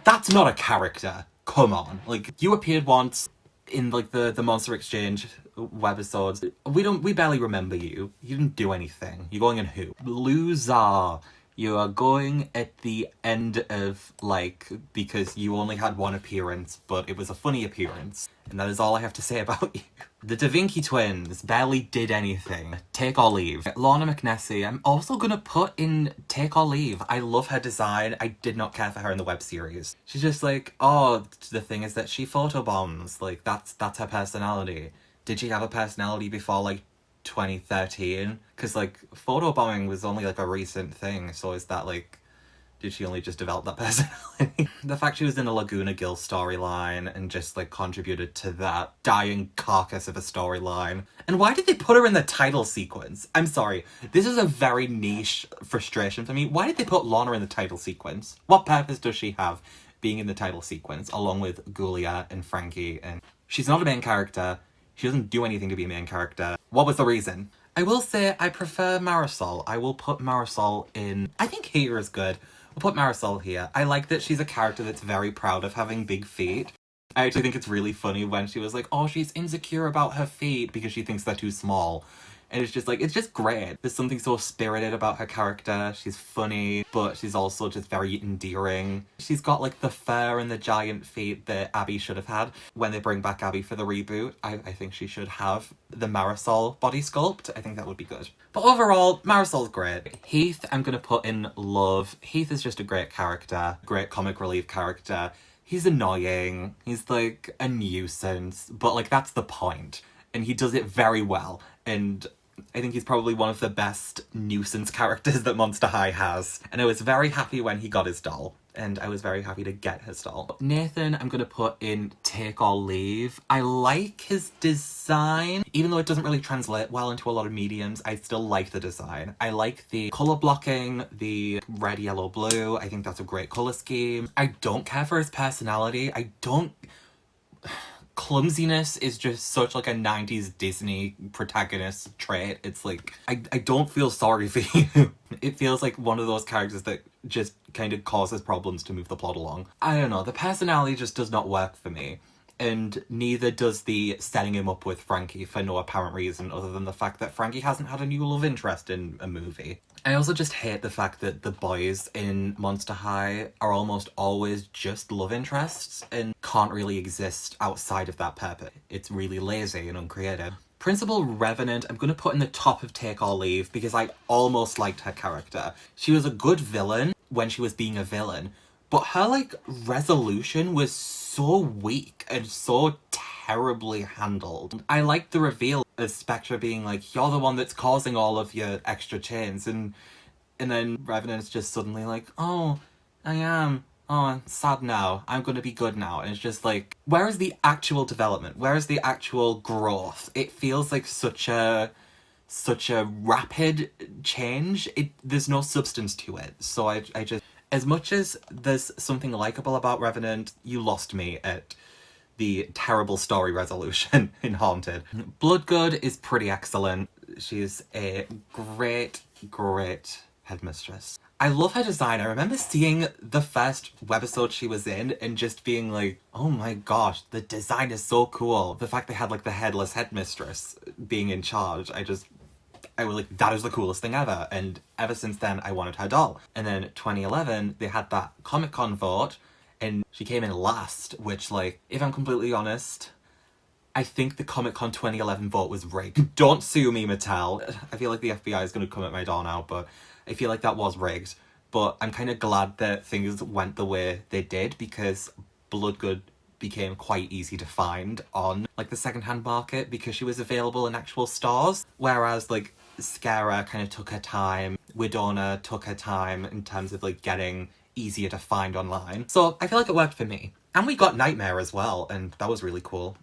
[SPEAKER 1] That's not a character. Come on. Like, you appeared once in like the Monster Exchange webisodes. We barely remember you. You didn't do anything. You're going in who? Loser. You are going at the end of, like, because you only had one appearance, but it was a funny appearance. And that is all I have to say about you. The Da Vinci twins barely did anything. Take or leave. Lorna McNessie, I'm also gonna put in Take or Leave. I love her design. I did not care for her in the web series. She's just like, oh, the thing is that she photobombs. Like, that's her personality. Did she have a personality before, like, 2013? Because like photobombing was only like a recent thing, so is that like, did she only just develop that personality? The fact she was in a Laguna Gill storyline and just like contributed to that dying carcass of a storyline. And why did they put her in the title sequence? I'm sorry, this is a very niche frustration for me. Why did they put Lorna in the title sequence? What purpose does she have being in the title sequence along with Ghoulia and Frankie? And she's not a main character. She doesn't do anything to be a main character. What was the reason? I will say I prefer Marisol. I will put Marisol in... I think here is good. We'll put Marisol here. I like that she's a character that's very proud of having big feet. I actually think it's really funny when she was like, oh, she's insecure about her feet because she thinks they're too small. And it's just great. There's something so spirited about her character. She's funny, but she's also just very endearing. She's got like the fur and the giant feet that Abby should have had. When they bring back Abby for the reboot, I think she should have the Marisol body sculpt. I think that would be good. But overall, Marisol's great. Heath, I'm gonna put in love. Heath is just a great character, great comic relief character. He's annoying. He's like a nuisance, but like that's the point. And he does it very well. And I think he's probably one of the best nuisance characters that Monster High has. And I was very happy when he got his doll. And I was very happy to get his doll. Nathan, I'm gonna put in Take or Leave. I like his design. Even though it doesn't really translate well into a lot of mediums, I still like the design. I like the colour blocking, the red, yellow, blue. I think that's a great colour scheme. I don't care for his personality. Clumsiness is just such like a 90s Disney protagonist trait. It's like, I don't feel sorry for you. It feels like one of those characters that just kind of causes problems to move the plot along. I don't know, the personality just does not work for me. And neither does the setting him up with Frankie for no apparent reason other than the fact that Frankie hasn't had a new love interest in a movie. I also just hate the fact that the boys in Monster High are almost always just love interests and can't really exist outside of that purpose. It's really lazy and uncreative. Principal Revenant, I'm going to put in the top of Take or Leave because I almost liked her character. She was a good villain when she was being a villain, but her like resolution was so weak and so terribly handled. I liked the reveal of Spectre being like, you're the one that's causing all of your extra chains, and then Revenant's just suddenly like, oh, I am. Oh, I'm sad now. I'm gonna be good now. And it's just like, where is the actual development? Where is the actual growth? It feels like such a rapid change. There's no substance to it. So I just, as much as there's something likable about Revenant, you lost me at the terrible story resolution in Haunted. Bloodgood is pretty excellent. She's a great headmistress. I love her design. I remember seeing the first webisode she was in and just being like, oh my gosh, the design is so cool. The fact they had like the headless headmistress being in charge, I was like, that is the coolest thing ever. And ever since then, I wanted her doll. And then 2011, they had that Comic-Con vote and she came in last, which like, if I'm completely honest, I think the Comic-Con 2011 vote was rigged. Don't sue me, Mattel. I feel like the FBI is going to come at my door now, but I feel like that was rigged. But I'm kind of glad that things went the way they did because Bloodgood became quite easy to find on like the secondhand market because she was available in actual stores. Whereas like Scara kind of took her time, Widona took her time in terms of like getting easier to find online. So I feel like it worked for me. And we got Nightmare as well, and that was really cool.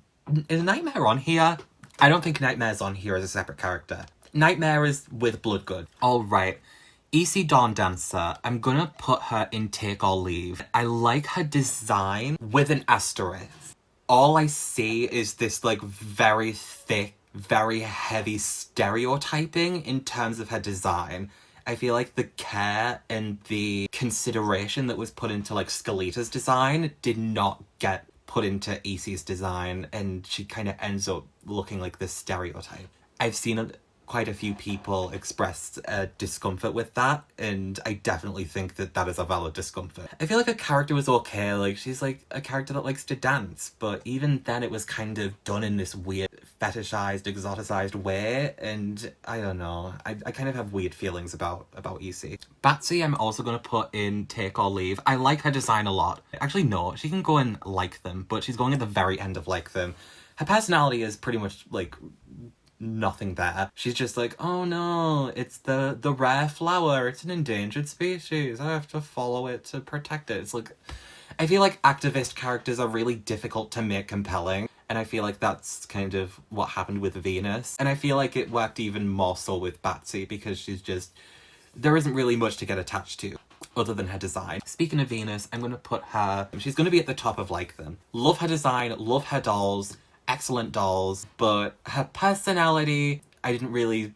[SPEAKER 1] Is Nightmare on here? I don't think Nightmare's on here as a separate character. Nightmare is with Bloodgood. Alright. EC Dawn Dancer, I'm gonna put her in Take or Leave. I like her design with an asterisk. All I see is this like very thick, very heavy stereotyping in terms of her design. I feel like the care and the consideration that was put into like Skeleta's design did not get put into EC's design, and she kind of ends up looking like this stereotype. I've seen quite a few people express discomfort with that, and I definitely think that that is a valid discomfort. I feel like her character was okay, like she's like a character that likes to dance, but even then it was kind of done in this weird fetishized, exoticized way, and I don't know, I kind of have weird feelings about EC. Batsy I'm also going to put in Take or Leave. I like her design a lot. Actually no, she can go in Like Them, but she's going at the very end of Like Them. Her personality is pretty much like nothing there. She's just like, oh no, it's the rare flower, it's an endangered species, I have to follow it to protect it. It's like, I feel like activist characters are really difficult to make compelling, and I feel like that's kind of what happened with Venus, and I feel like it worked even more so with Batsy because she's just, there isn't really much to get attached to other than her design. Speaking of Venus, I'm gonna put her, she's gonna be at the top of Like Them. Love her design, love her dolls, excellent dolls, but her personality, I didn't really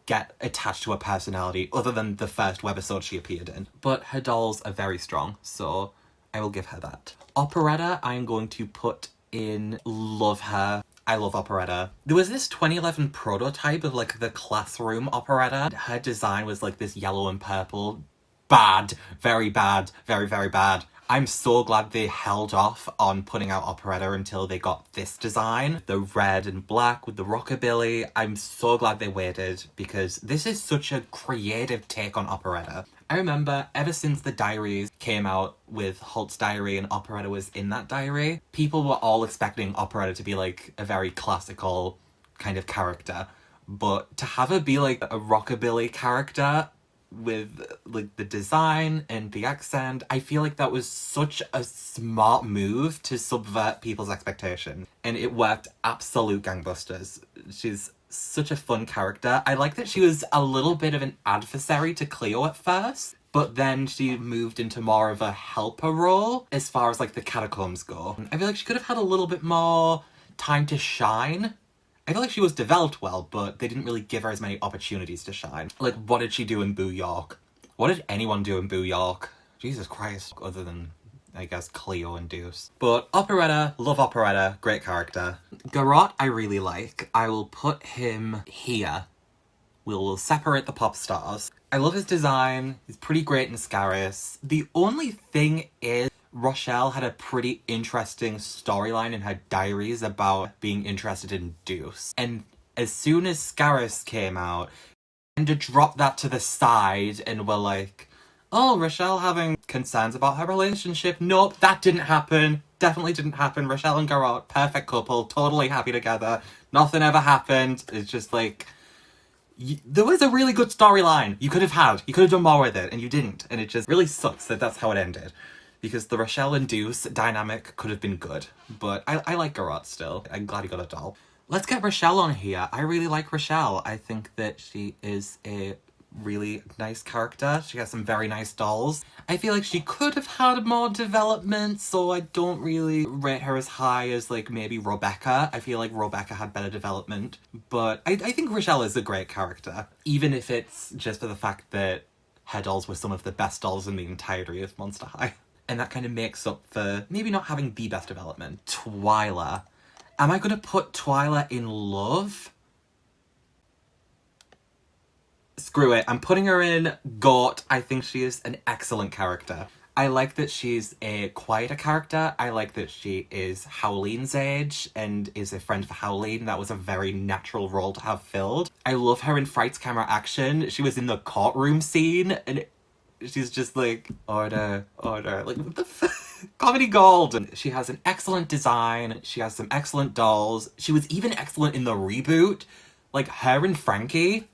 [SPEAKER 1] get attached to her personality other than the first webisode she appeared in. But her dolls are very strong, so I will give her that. Operetta, I'm going to put in Love Her. I love operetta. There was this 2011 prototype of like the classroom operetta. Her design was like this yellow and purple. Bad. Very bad. Very, very bad. I'm so glad they held off on putting out operetta until they got this design. The red and black with the rockabilly. I'm so glad they waited because this is such a creative take on operetta. I remember ever since the diaries came out with Holt's diary and operetta was in that diary, people were all expecting operetta to be like a very classical kind of character. But to have her be like a rockabilly character with like the design and the accent, I feel like that was such a smart move to subvert people's expectations. And it worked absolute gangbusters. She's such a fun character. I like that she was a little bit of an adversary to Cleo at first, but then she moved into more of a helper role as far as like the catacombs go. I feel like she could have had a little bit more time to shine. I feel like she was developed well, but they didn't really give her as many opportunities to shine. Like, what did she do in Boo York? What did anyone do in Boo York? Jesus Christ, other than, I guess, Cleo and Deuce. But operetta, love operetta, great character. Garrot, I really like. I will put him here. We'll separate the pop stars. I love his design. He's pretty great in Scaris. The only thing is, Rochelle had a pretty interesting storyline in her diaries about being interested in Deuce. And as soon as Scaris came out, and to drop that to the side and were like, oh, Rochelle having concerns about her relationship. Nope, that didn't happen. Definitely didn't happen. Rochelle and Garrot, perfect couple, totally happy together. Nothing ever happened. It's just like, there was a really good storyline you could have had. You could have done more with it, and you didn't. And it just really sucks that that's how it ended. Because the Rochelle and Deuce dynamic could have been good. But I like Garrot still. I'm glad he got a doll. Let's get Rochelle on here. I really like Rochelle. I think that she is a really nice character. She has some very nice dolls. I feel like she could have had more development, so I don't really rate her as high as like maybe Rebecca. I feel like Rebecca had better development. But I think Rochelle is a great character. Even if it's just for the fact that her dolls were some of the best dolls in the entirety of Monster High. And that kind of makes up for maybe not having the best development. Twyla. Am I going to put Twyla in love? Screw it. I'm putting her in Goat. I think she is an excellent character. I like that she's a quieter character. I like that she is Howlene's age and is a friend of Howlene. That was a very natural role to have filled. I love her in Fright's Camera Action. She was in the courtroom scene and she's just like, order, order. Like, what the comedy gold. And she has an excellent design. She has some excellent dolls. She was even excellent in the reboot. Like, her and Frankie.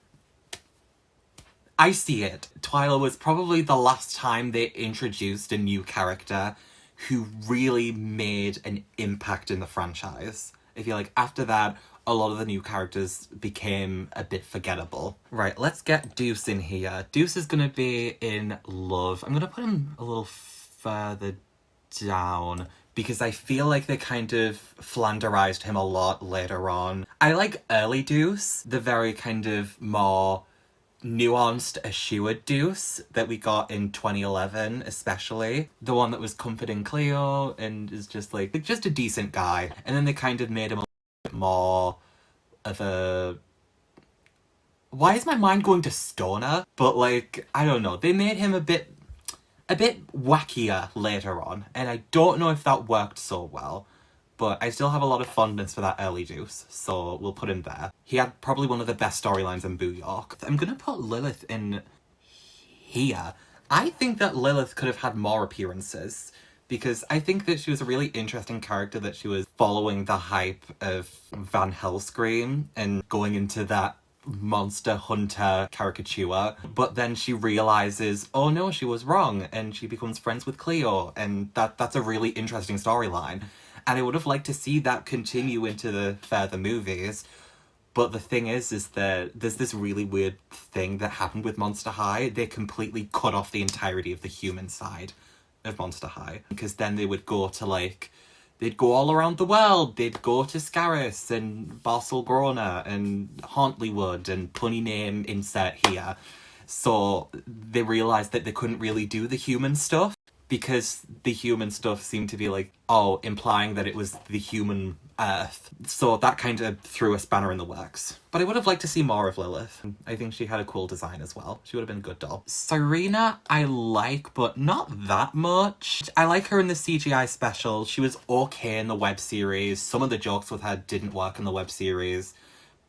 [SPEAKER 1] I see it. Twyla was probably the last time they introduced a new character who really made an impact in the franchise. I feel like after that, a lot of the new characters became a bit forgettable. Right, let's get Deuce in here. Deuce is gonna be in love. I'm gonna put him a little further down because I feel like they kind of flanderized him a lot later on. I like early Deuce, the very kind of more nuanced, assured Deuce that we got in 2011, especially. The one that was comforting Cleo and is just like just a decent guy. And then they kind of made him a bit more of a... Why is my mind going to stoner? But like, I don't know. They made him a bit wackier later on. And I don't know if that worked so well. But I still have a lot of fondness for that early Deuce, so we'll put him there. He had probably one of the best storylines in Boo York. I'm gonna put Lilith in here. I think that Lilith could have had more appearances, because I think that she was a really interesting character, that she was following the hype of Van Helscream and going into that monster hunter caricature, but then she realizes, oh no, she was wrong, and she becomes friends with Cleo, and that's a really interesting storyline. And I would have liked to see that continue into the further movies. But the thing is that there's this really weird thing that happened with Monster High. They completely cut off the entirety of the human side of Monster High. Because then they would go to like, they'd go all around the world. They'd go to Scaris and Barcelona and Hauntlywood and punny name insert here. So they realised that they couldn't really do the human stuff. Because the human stuff seemed to be like, oh, implying that it was the human Earth. So that kind of threw a spanner in the works. But I would have liked to see more of Lilith. I think she had a cool design as well. She would have been a good doll. Serena, I like, but not that much. I like her in the CGI special. She was okay in the web series. Some of the jokes with her didn't work in the web series.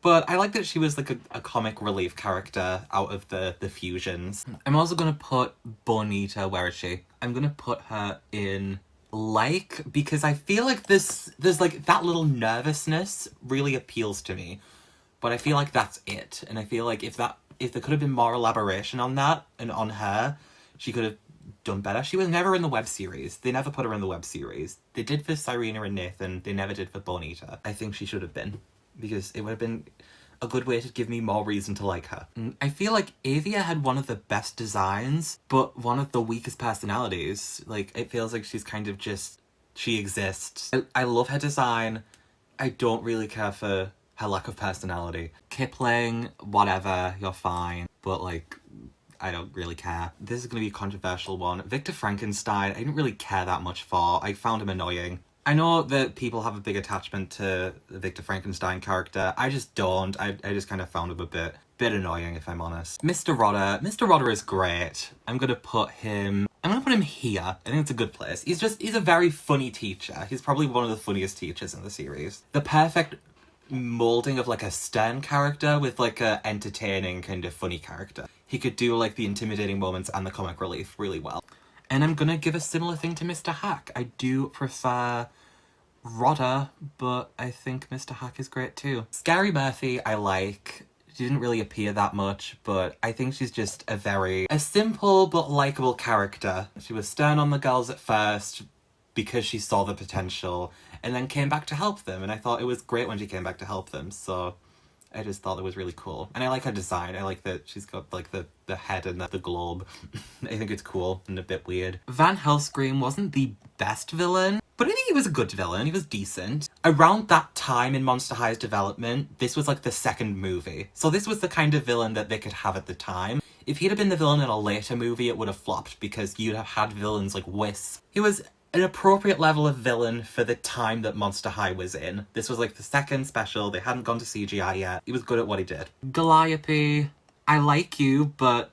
[SPEAKER 1] But I like that she was like a comic relief character out of the fusions. I'm also gonna put Bonita, where is she? I'm gonna put her in like, because I feel like there's like that little nervousness really appeals to me. But I feel like that's it. And I feel like if there could have been more elaboration on that and on her, she could have done better. She was never in the web series. They never put her in the web series. They did for Serena and Nathan. They never did for Bonita. I think she should have been, because it would have been a good way to give me more reason to like her. I feel like Avia had one of the best designs, but one of the weakest personalities. Like, it feels like she's kind of just, she exists. I love her design. I don't really care for her lack of personality. Kipling, whatever, you're fine. But like, I don't really care. This is gonna be a controversial one. Victor Frankenstein, I didn't really care that much for. I found him annoying. I know that people have a big attachment to the Victor Frankenstein character. I just don't. I just kind of found him a bit annoying, if I'm honest. Mr. Rodder. Mr. Rodder is great. I'm gonna put him here. I think it's a good place. He's a very funny teacher. He's probably one of the funniest teachers in the series. The perfect molding of like a stern character with like a entertaining kind of funny character. He could do like the intimidating moments and the comic relief really well. And I'm gonna give a similar thing to Mr. Hack. I do prefer Rodder, but I think Mr. Hack is great too. Scary Murphy, I like. She didn't really appear that much, but I think she's just a simple but likeable character. She was stern on the girls at first because she saw the potential, and then came back to help them, and I thought it was great when she came back to help them, so I just thought it was really cool. And I like her design. I like that she's got like the head and the globe. I think it's cool and a bit weird. Van Helscream wasn't the best villain, but I think he was a good villain. He was decent. Around that time in Monster High's development, this was like the second movie. So this was the kind of villain that they could have at the time. If he'd have been the villain in a later movie, it would have flopped, because you'd have had villains like Wisp. He was an appropriate level of villain for the time that Monster High was in. This was like the second special. They hadn't gone to CGI yet. He was good at what he did. Calliope, I like you, but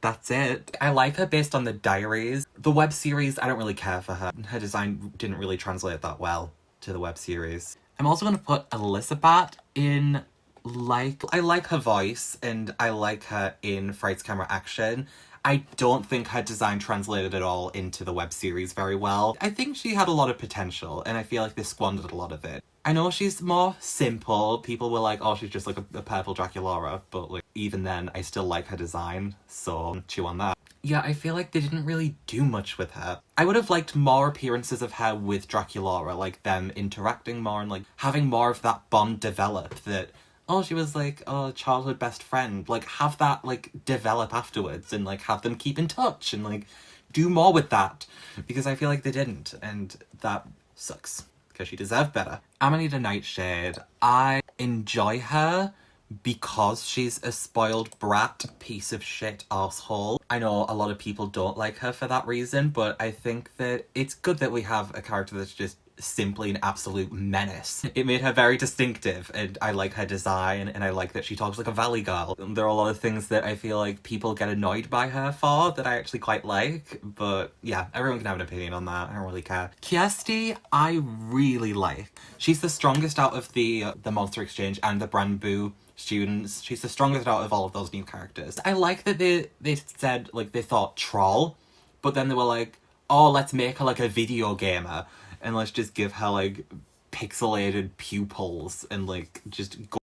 [SPEAKER 1] that's it. I like her based on the diaries. The web series, I don't really care for her. Her design didn't really translate that well to the web series. I'm also going to put Elizabeth in like... I like her voice, and I like her in Frights Camera Action. I don't think her design translated at all into the web series very well. I think she had a lot of potential, and I feel like they squandered a lot of it. I know she's more simple. People were like, oh, she's just like a purple Draculaura, but like, even then, I still like her design, so chew on that. Yeah, I feel like they didn't really do much with her. I would have liked more appearances of her with Draculaura, like them interacting more and like having more of that bond develop that, oh, she was like, oh, childhood best friend. Like, have that, like, develop afterwards and, like, have them keep in touch and, like, do more with that. Because I feel like they didn't, and that sucks. Because she deserved better. Amanita Nightshade, I enjoy her because she's a spoiled brat, piece of shit arsehole. I know a lot of people don't like her for that reason, but I think that it's good that we have a character that's just simply an absolute menace. It made her very distinctive, and I like her design, and I like that she talks like a valley girl. There are a lot of things that I feel like people get annoyed by her for that I actually quite like, but yeah, everyone can have an opinion on that. I don't really care. Kirsty, I really like. She's the strongest out of the Monster Exchange and the Brand Boo students. She's the strongest out of all of those new characters. I like that they said, like, they thought troll, but then they were like, oh, let's make her like a video gamer. And let's just give her, like, pixelated pupils and, like, just go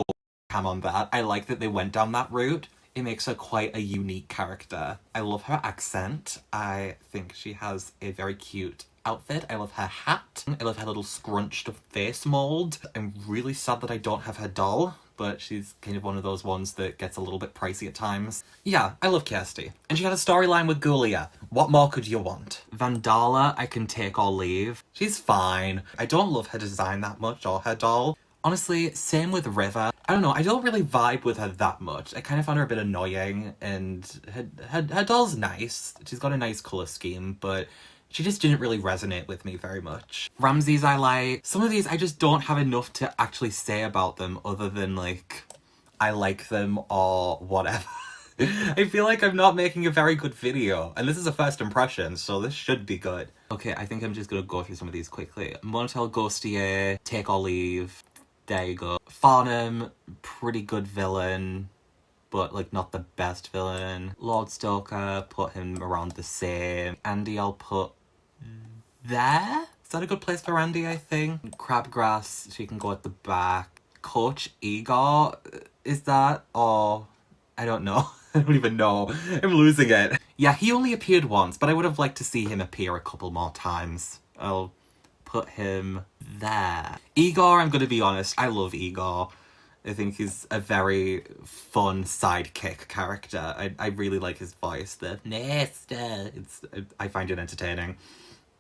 [SPEAKER 1] ham on that. I like that they went down that route. It makes her quite a unique character. I love her accent. I think she has a very cute outfit. I love her hat. I love her little scrunched face mold. I'm really sad that I don't have her doll, but she's kind of one of those ones that gets a little bit pricey at times. Yeah, I love Kirsty. And she had a storyline with Ghoulia. What more could you want? Vandala, I can take or leave. She's fine. I don't love her design that much, or her doll. Honestly, same with River. I don't know, I don't really vibe with her that much. I kind of found her a bit annoying, and her doll's nice. She's got a nice colour scheme, but She just didn't really resonate with me very much. Ramses I like. Some of these I just don't have enough to actually say about them other than like, I like them or whatever. I feel like I'm not making a very good video, and this is a first impression, so this should be good. Okay, I think I'm just gonna go through some of these quickly. Monotel Ghostier, Take or Leave, there you go. Farnham, pretty good villain, but like not the best villain. Lord Stoker, put him around the same. Andy I'll put there? Is that a good place for Andy, I think? Crabgrass, she can go at the back. Coach Igor, is that? Or I don't know. I don't even know. I'm losing it. Yeah, he only appeared once, but I would have liked to see him appear a couple more times. I'll put him there. Igor, I'm gonna be honest, I love Igor. I think he's a very fun sidekick character. I really like his voice. The Nesta. I find it entertaining.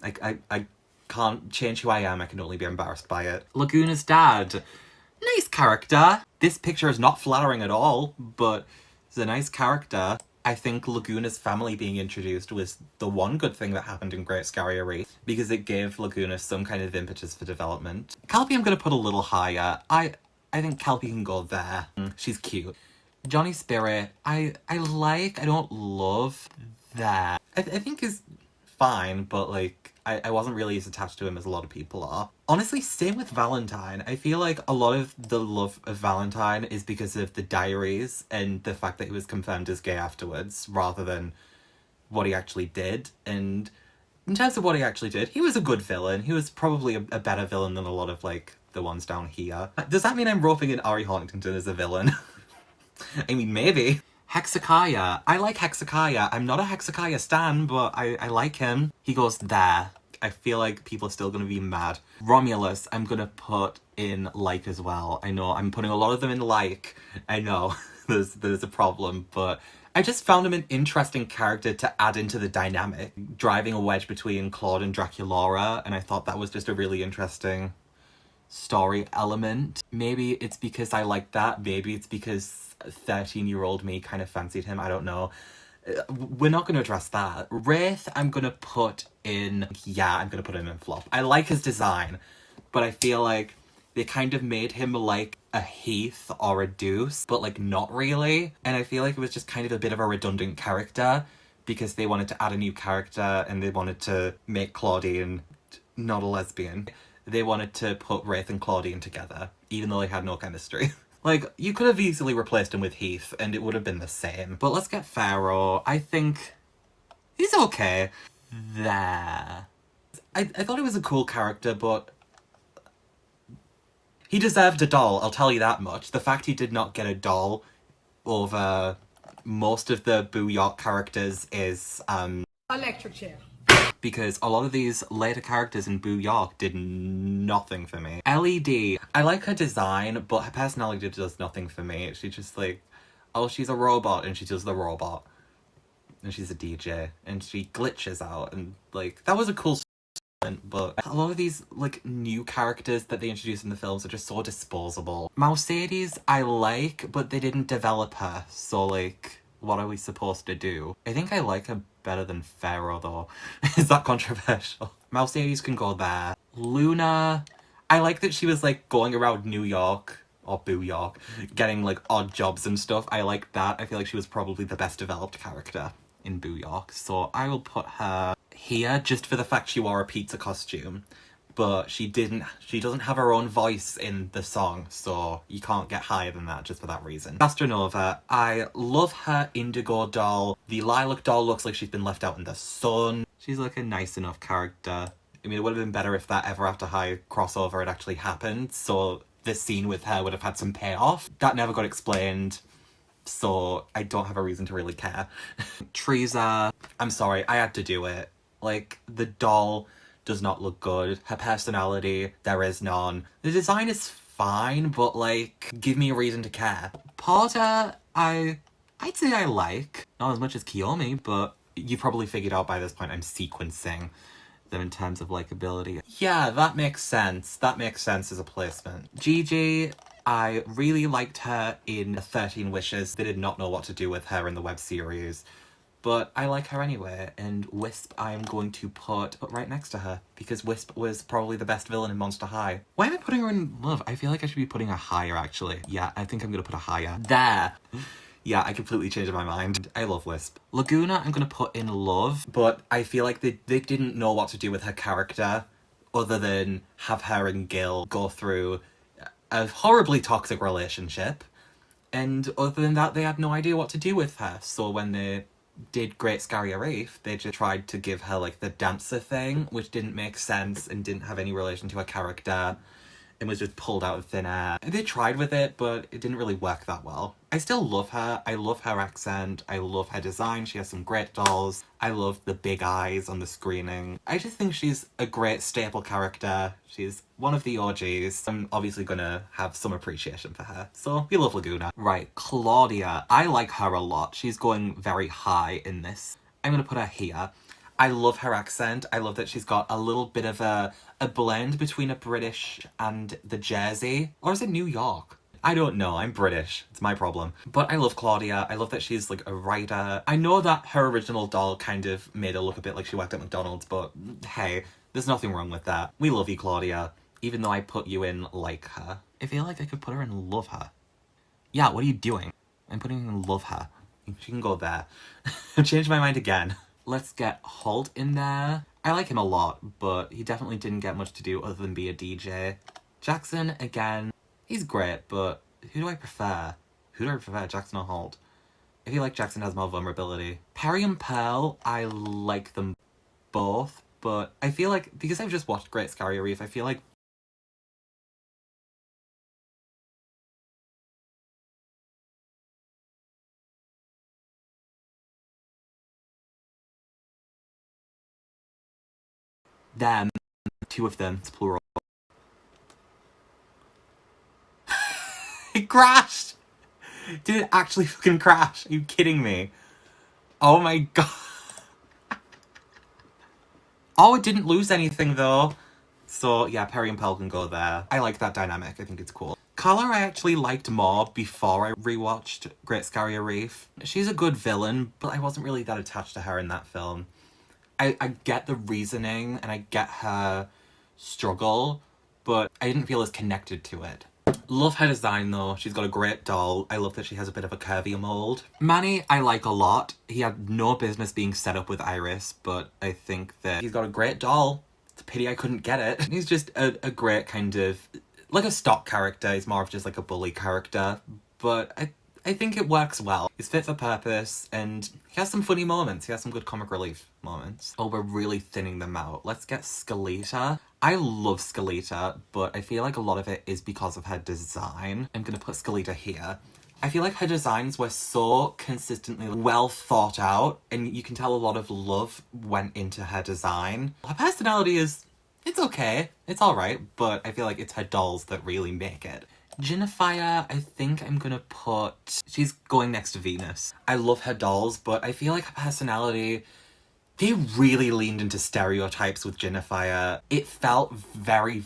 [SPEAKER 1] I can't change who I am. I can only be embarrassed by it. Laguna's dad. Nice character. This picture is not flattering at all, but it's a nice character. I think Laguna's family being introduced was the one good thing that happened in Great Scary Reef, because it gave Laguna some kind of impetus for development. Calpy I'm gonna put a little higher. I think Calpy can go there. She's cute. Johnny Spirit, I like, I don't love that. I think is fine, but like, I wasn't really as attached to him as a lot of people are. Honestly, same with Valentine. I feel like a lot of the love of Valentine is because of the diaries and the fact that he was confirmed as gay afterwards, rather than what he actually did. And in terms of what he actually did, he was a good villain. He was probably a better villain than a lot of, like, the ones down here. Does that mean I'm roping in Ari Hortington as a villain? I mean, maybe. Hexakaya. I like Hexakaya. I'm not a Hexakaya stan, but I like him. He goes there. I feel like people are still going to be mad. Romulus, I'm going to put in like as well. I know, I'm putting a lot of them in like. I know, there's a problem, but I just found him an interesting character to add into the dynamic. Driving a wedge between Claude and Draculaura, and I thought that was just a really interesting story element. Maybe it's because I like that. Maybe it's because 13-year-old me kind of fancied him. I don't know. We're not going to address that. Wraith, I'm going to put in... Yeah, I'm going to put him in flop. I like his design, but I feel like they kind of made him like a Heath or a Deuce, but like not really. And I feel like it was just kind of a bit of a redundant character because they wanted to add a new character and they wanted to make Claudine not a lesbian. They wanted to put Wraith and Claudine together, even though they had no chemistry. Like, you could have easily replaced him with Heath, and it would have been the same. But let's get Pharaoh. I think he's okay. There. I thought he was a cool character, but he deserved a doll, I'll tell you that much. The fact he did not get a doll over most of the Boo York characters is,
[SPEAKER 2] electric chair.
[SPEAKER 1] Because a lot of these later characters in Boo York did nothing for me. LED, I like her design, but her personality does nothing for me. She just like, oh, she's a robot, and she does the robot. And she's a DJ, and she glitches out, and like, that was a cool segment, but a lot of these like new characters that they introduced in the films are just so disposable. Mercedes, I like, but they didn't develop her, so like, what are we supposed to do? I think I like her better than Pharaoh though. Is that controversial? Mercedes can go there. Luna, I like that she was like going around New York, or Boo York, getting like odd jobs and stuff. I like that. I feel like she was probably the best developed character in Boo York, so I will put her here just for the fact she wore a pizza costume. But she doesn't have her own voice in the song, so you can't get higher than that just for that reason. Astronova, I love her indigo doll. The lilac doll looks like she's been left out in the sun. She's like a nice enough character. I mean, it would have been better if that Ever After High crossover had actually happened, so this scene with her would have had some payoff. That never got explained, so I don't have a reason to really care. Teresa, I'm sorry, I had to do it. Like, the doll does not look good. Her personality, there is none. The design is fine, but like, give me a reason to care. Porter, I'd say I like. Not as much as Kiyomi, but you probably figured out by this point I'm sequencing them in terms of likability. Yeah, that makes sense. That makes sense as a placement. Gigi, I really liked her in 13 Wishes. They did not know what to do with her in the web series, but I like her anyway, and Wisp I am going to put right next to her, because Wisp was probably the best villain in Monster High. Why am I putting her in love? I feel like I should be putting her higher, actually. Yeah, I think I'm gonna put her higher. There! Yeah, I completely changed my mind. I love Wisp. Laguna I'm gonna put in love, but I feel like they didn't know what to do with her character other than have her and Gil go through a horribly toxic relationship. And other than that, they had no idea what to do with her. So when they did Great Scary Reef, they just tried to give her like the dancer thing, which didn't make sense and didn't have any relation to her character. It was just pulled out of thin air. They tried with it, but it didn't really work that well. I still love her. I love her accent. I love her design. She has some great dolls. I love the big eyes on the screening. I just think she's a great staple character. She's one of the OGs. I'm obviously gonna have some appreciation for her. So, we love Laguna. Right, Claudia. I like her a lot. She's going very high in this. I'm gonna put her here. I love her accent. I love that she's got a little bit of a blend between a British and the Jersey. Or is it New York? I don't know. I'm British. It's my problem. But I love Claudia. I love that she's like a writer. I know that her original doll kind of made her look a bit like she worked at McDonald's, but hey, there's nothing wrong with that. We love you, Claudia. Even though I put you in like her. I feel like I could put her in love her. Yeah, what are you doing? I'm putting in love her. She can go there. I've changed my mind again. Let's get Holt in there. I like him a lot, but he definitely didn't get much to do other than be a DJ. Jackson, again, he's great, but who do I prefer? Who do I prefer, Jackson or Holt? I feel like Jackson has more vulnerability. Perry and Pearl, I like them both, but I feel like, because I've just watched Great Scary Reef, I feel like them, two of them, it's plural. It crashed! Did it actually fucking crash? Are you kidding me? Oh my god. Oh, it didn't lose anything though. So yeah, Perry and Pearl can go there. I like that dynamic. I think it's cool. Carla I actually liked more before I rewatched Great Scary Reef. She's a good villain, but I wasn't really that attached to her in that film. I get the reasoning and I get her struggle, but I didn't feel as connected to it. Love her design though. She's got a great doll. I love that she has a bit of a curvier mold. Manny I like a lot. He had no business being set up with Iris, but I think that he's got a great doll. It's a pity I couldn't get it. He's just a great kind of, like a stock character. He's more of just like a bully character, but I think it works well. He's fit for purpose, and he has some funny moments. He has some good comic relief moments. Oh, we're really thinning them out. Let's get Skeleta. I love Skeleta, but I feel like a lot of it is because of her design. I'm gonna put Skeleta here. I feel like her designs were so consistently well thought out, and you can tell a lot of love went into her design. Her personality is, it's okay, it's alright, but I feel like it's her dolls that really make it. Jennifer, I think I'm gonna put... She's going next to Venus. I love her dolls, but I feel like her personality... They really leaned into stereotypes with Jennifer. It felt very,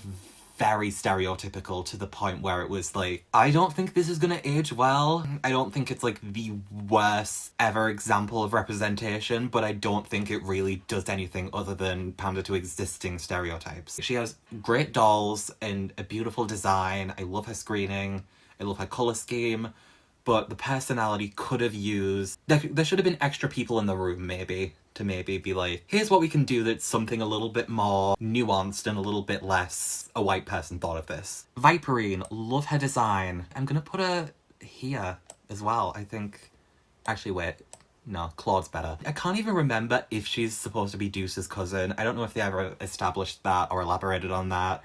[SPEAKER 1] very stereotypical to the point where it was like, I don't think this is gonna age well. I don't think it's like the worst ever example of representation, but I don't think it really does anything other than pander to existing stereotypes. She has great dolls and a beautiful design. I love her screening. I love her colour scheme. But the personality could have used... There should have been extra people in the room, maybe, to maybe be like, here's what we can do that's something a little bit more nuanced and a little bit less a white person thought of this. Viperine, love her design. I'm gonna put her here as well, I think. Actually, wait. No, Claude's better. I can't even remember if she's supposed to be Deuce's cousin. I don't know if they ever established that or elaborated on that.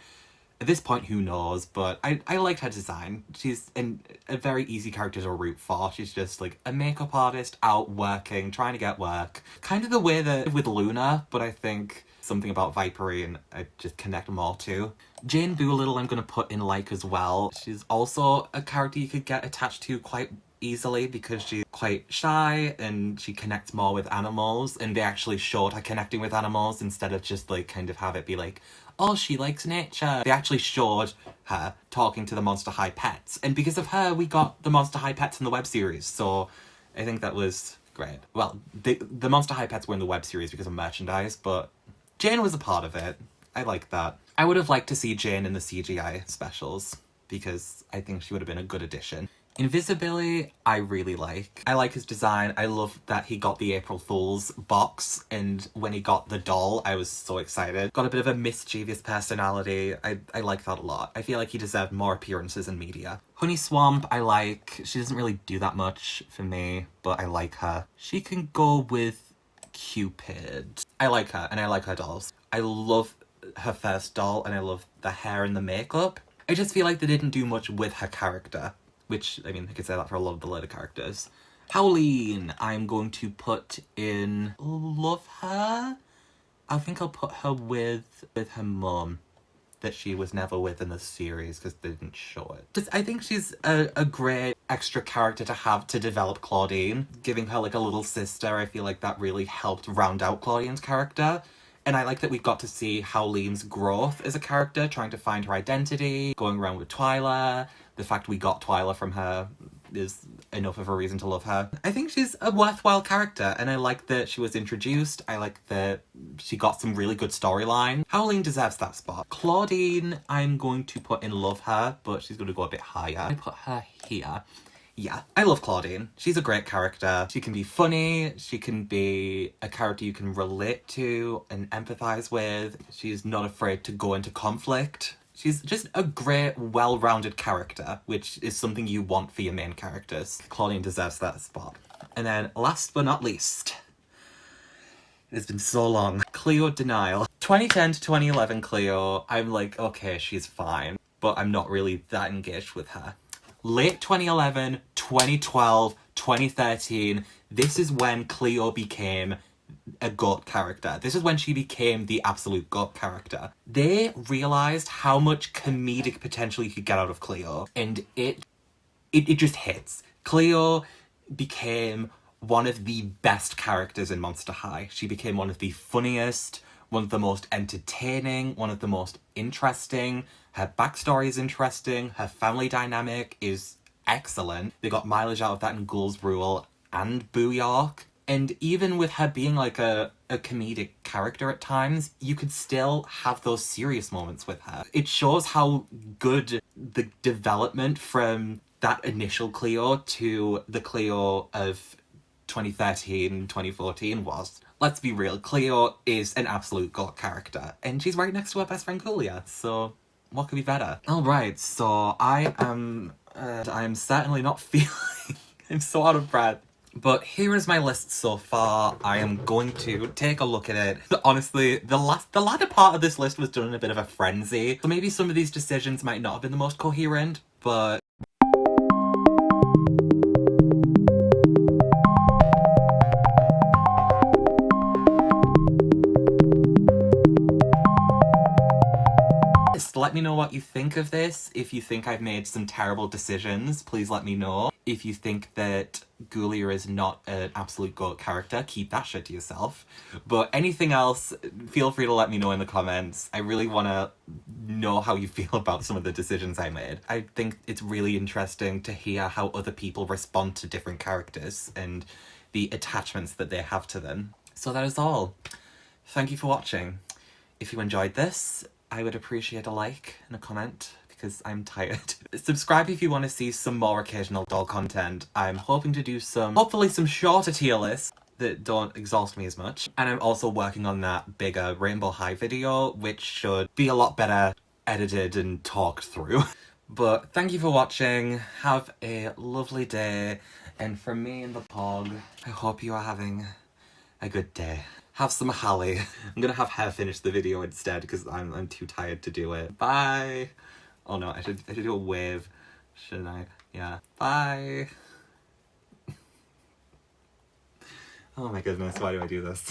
[SPEAKER 1] At this point, who knows, but I liked her design. She's a very easy character to root for. She's just like a makeup artist out working, trying to get work. Kind of the way that with Luna, but I think something about Viperine I just connect more to. Jane Doolittle I'm going to put in like as well. She's also a character you could get attached to quite easily because she's quite shy and she connects more with animals, and they actually showed her connecting with animals instead of just like kind of have it be like, oh, she likes nature. They actually showed her talking to the Monster High pets, and because of her we got the Monster High pets in the web series, so I think that was great. Well, the Monster High pets were in the web series because of merchandise, but Jane was a part of it. I like that. I would have liked to see Jane in the CGI specials because I think she would have been a good addition. Invisibility, I really like. I like his design. I love that he got the April Fool's box, and when he got the doll, I was so excited. Got a bit of a mischievous personality. I like that a lot. I feel like he deserved more appearances in media. Honey Swamp, I like. She doesn't really do that much for me, but I like her. She can go with Cupid. I like her, and I like her dolls. I love her first doll, and I love the hair and the makeup. I just feel like they didn't do much with her character. Which, I mean, I could say that for a lot of the later characters. Howleen, I'm going to put in love her. I think I'll put her with her mum that she was never with in the series because they didn't show it. Just, I think she's a great extra character to have to develop Claudine. Giving her like a little sister, I feel like that really helped round out Claudine's character. And I like that we got to see Howleen's growth as a character, trying to find her identity, going around with Twyla. The fact we got Twyla from her is enough of a reason to love her. I think she's a worthwhile character, and I like that she was introduced. I like that she got some really good storyline. Howleen deserves that spot. Claudine, I'm going to put in love her, but she's going to go a bit higher. I put her here. Yeah, I love Claudine. She's a great character. She can be funny. She can be a character you can relate to and empathize with. She's not afraid to go into conflict. She's just a great, well-rounded character, which is something you want for your main characters. Claudine deserves that spot. And then, last but not least, it's been so long. Cleo Denial. 2010 to 2011 Cleo, I'm like, okay, she's fine, but I'm not really that engaged with her. Late 2011, 2012, 2013, this is when Cleo became a GOAT character. This is when she became the absolute GOAT character. They realised how much comedic potential you could get out of Cleo, and it just hits. Cleo became one of the best characters in Monster High. She became one of the funniest, one of the most entertaining, one of the most interesting. Her backstory is interesting. Her family dynamic is excellent. They got mileage out of that in Ghouls Rule and Boo York. And even with her being like a comedic character at times, you could still have those serious moments with her. It shows how good the development from that initial Cleo to the Cleo of 2013, 2014 was. Let's be real, Cleo is an absolute GOAT character, and she's right next to her best friend ghoulia, so what could be better? Alright, so I'm certainly not feeling... I'm so out of breath. But here is my list so far. I am going to take a look at it. Honestly, the latter part of this list was done in a bit of a frenzy. So maybe some of these decisions might not have been the most coherent, but... Let me know what you think of this. If you think I've made some terrible decisions, please let me know. If you think that Ghoulia is not an absolute GOAT character, keep that shit to yourself. But anything else, feel free to let me know in the comments. I really want to know how you feel about some of the decisions I made. I think it's really interesting to hear how other people respond to different characters and the attachments that they have to them. So that is all. Thank you for watching. If you enjoyed this, I would appreciate a like and a comment because I'm tired. Subscribe if you want to see some more occasional doll content. I'm hoping to do hopefully some shorter tier lists that don't exhaust me as much. And I'm also working on that bigger Rainbow High video, which should be a lot better edited and talked through. But thank you for watching. Have a lovely day. And from me and the Pog, I hope you are having a good day. Have some Hallie. I'm gonna have her finish the video instead because I'm too tired to do it. Bye! Oh no, I should do a wave. Shouldn't I? Yeah. Bye! Oh my goodness, why do I do this?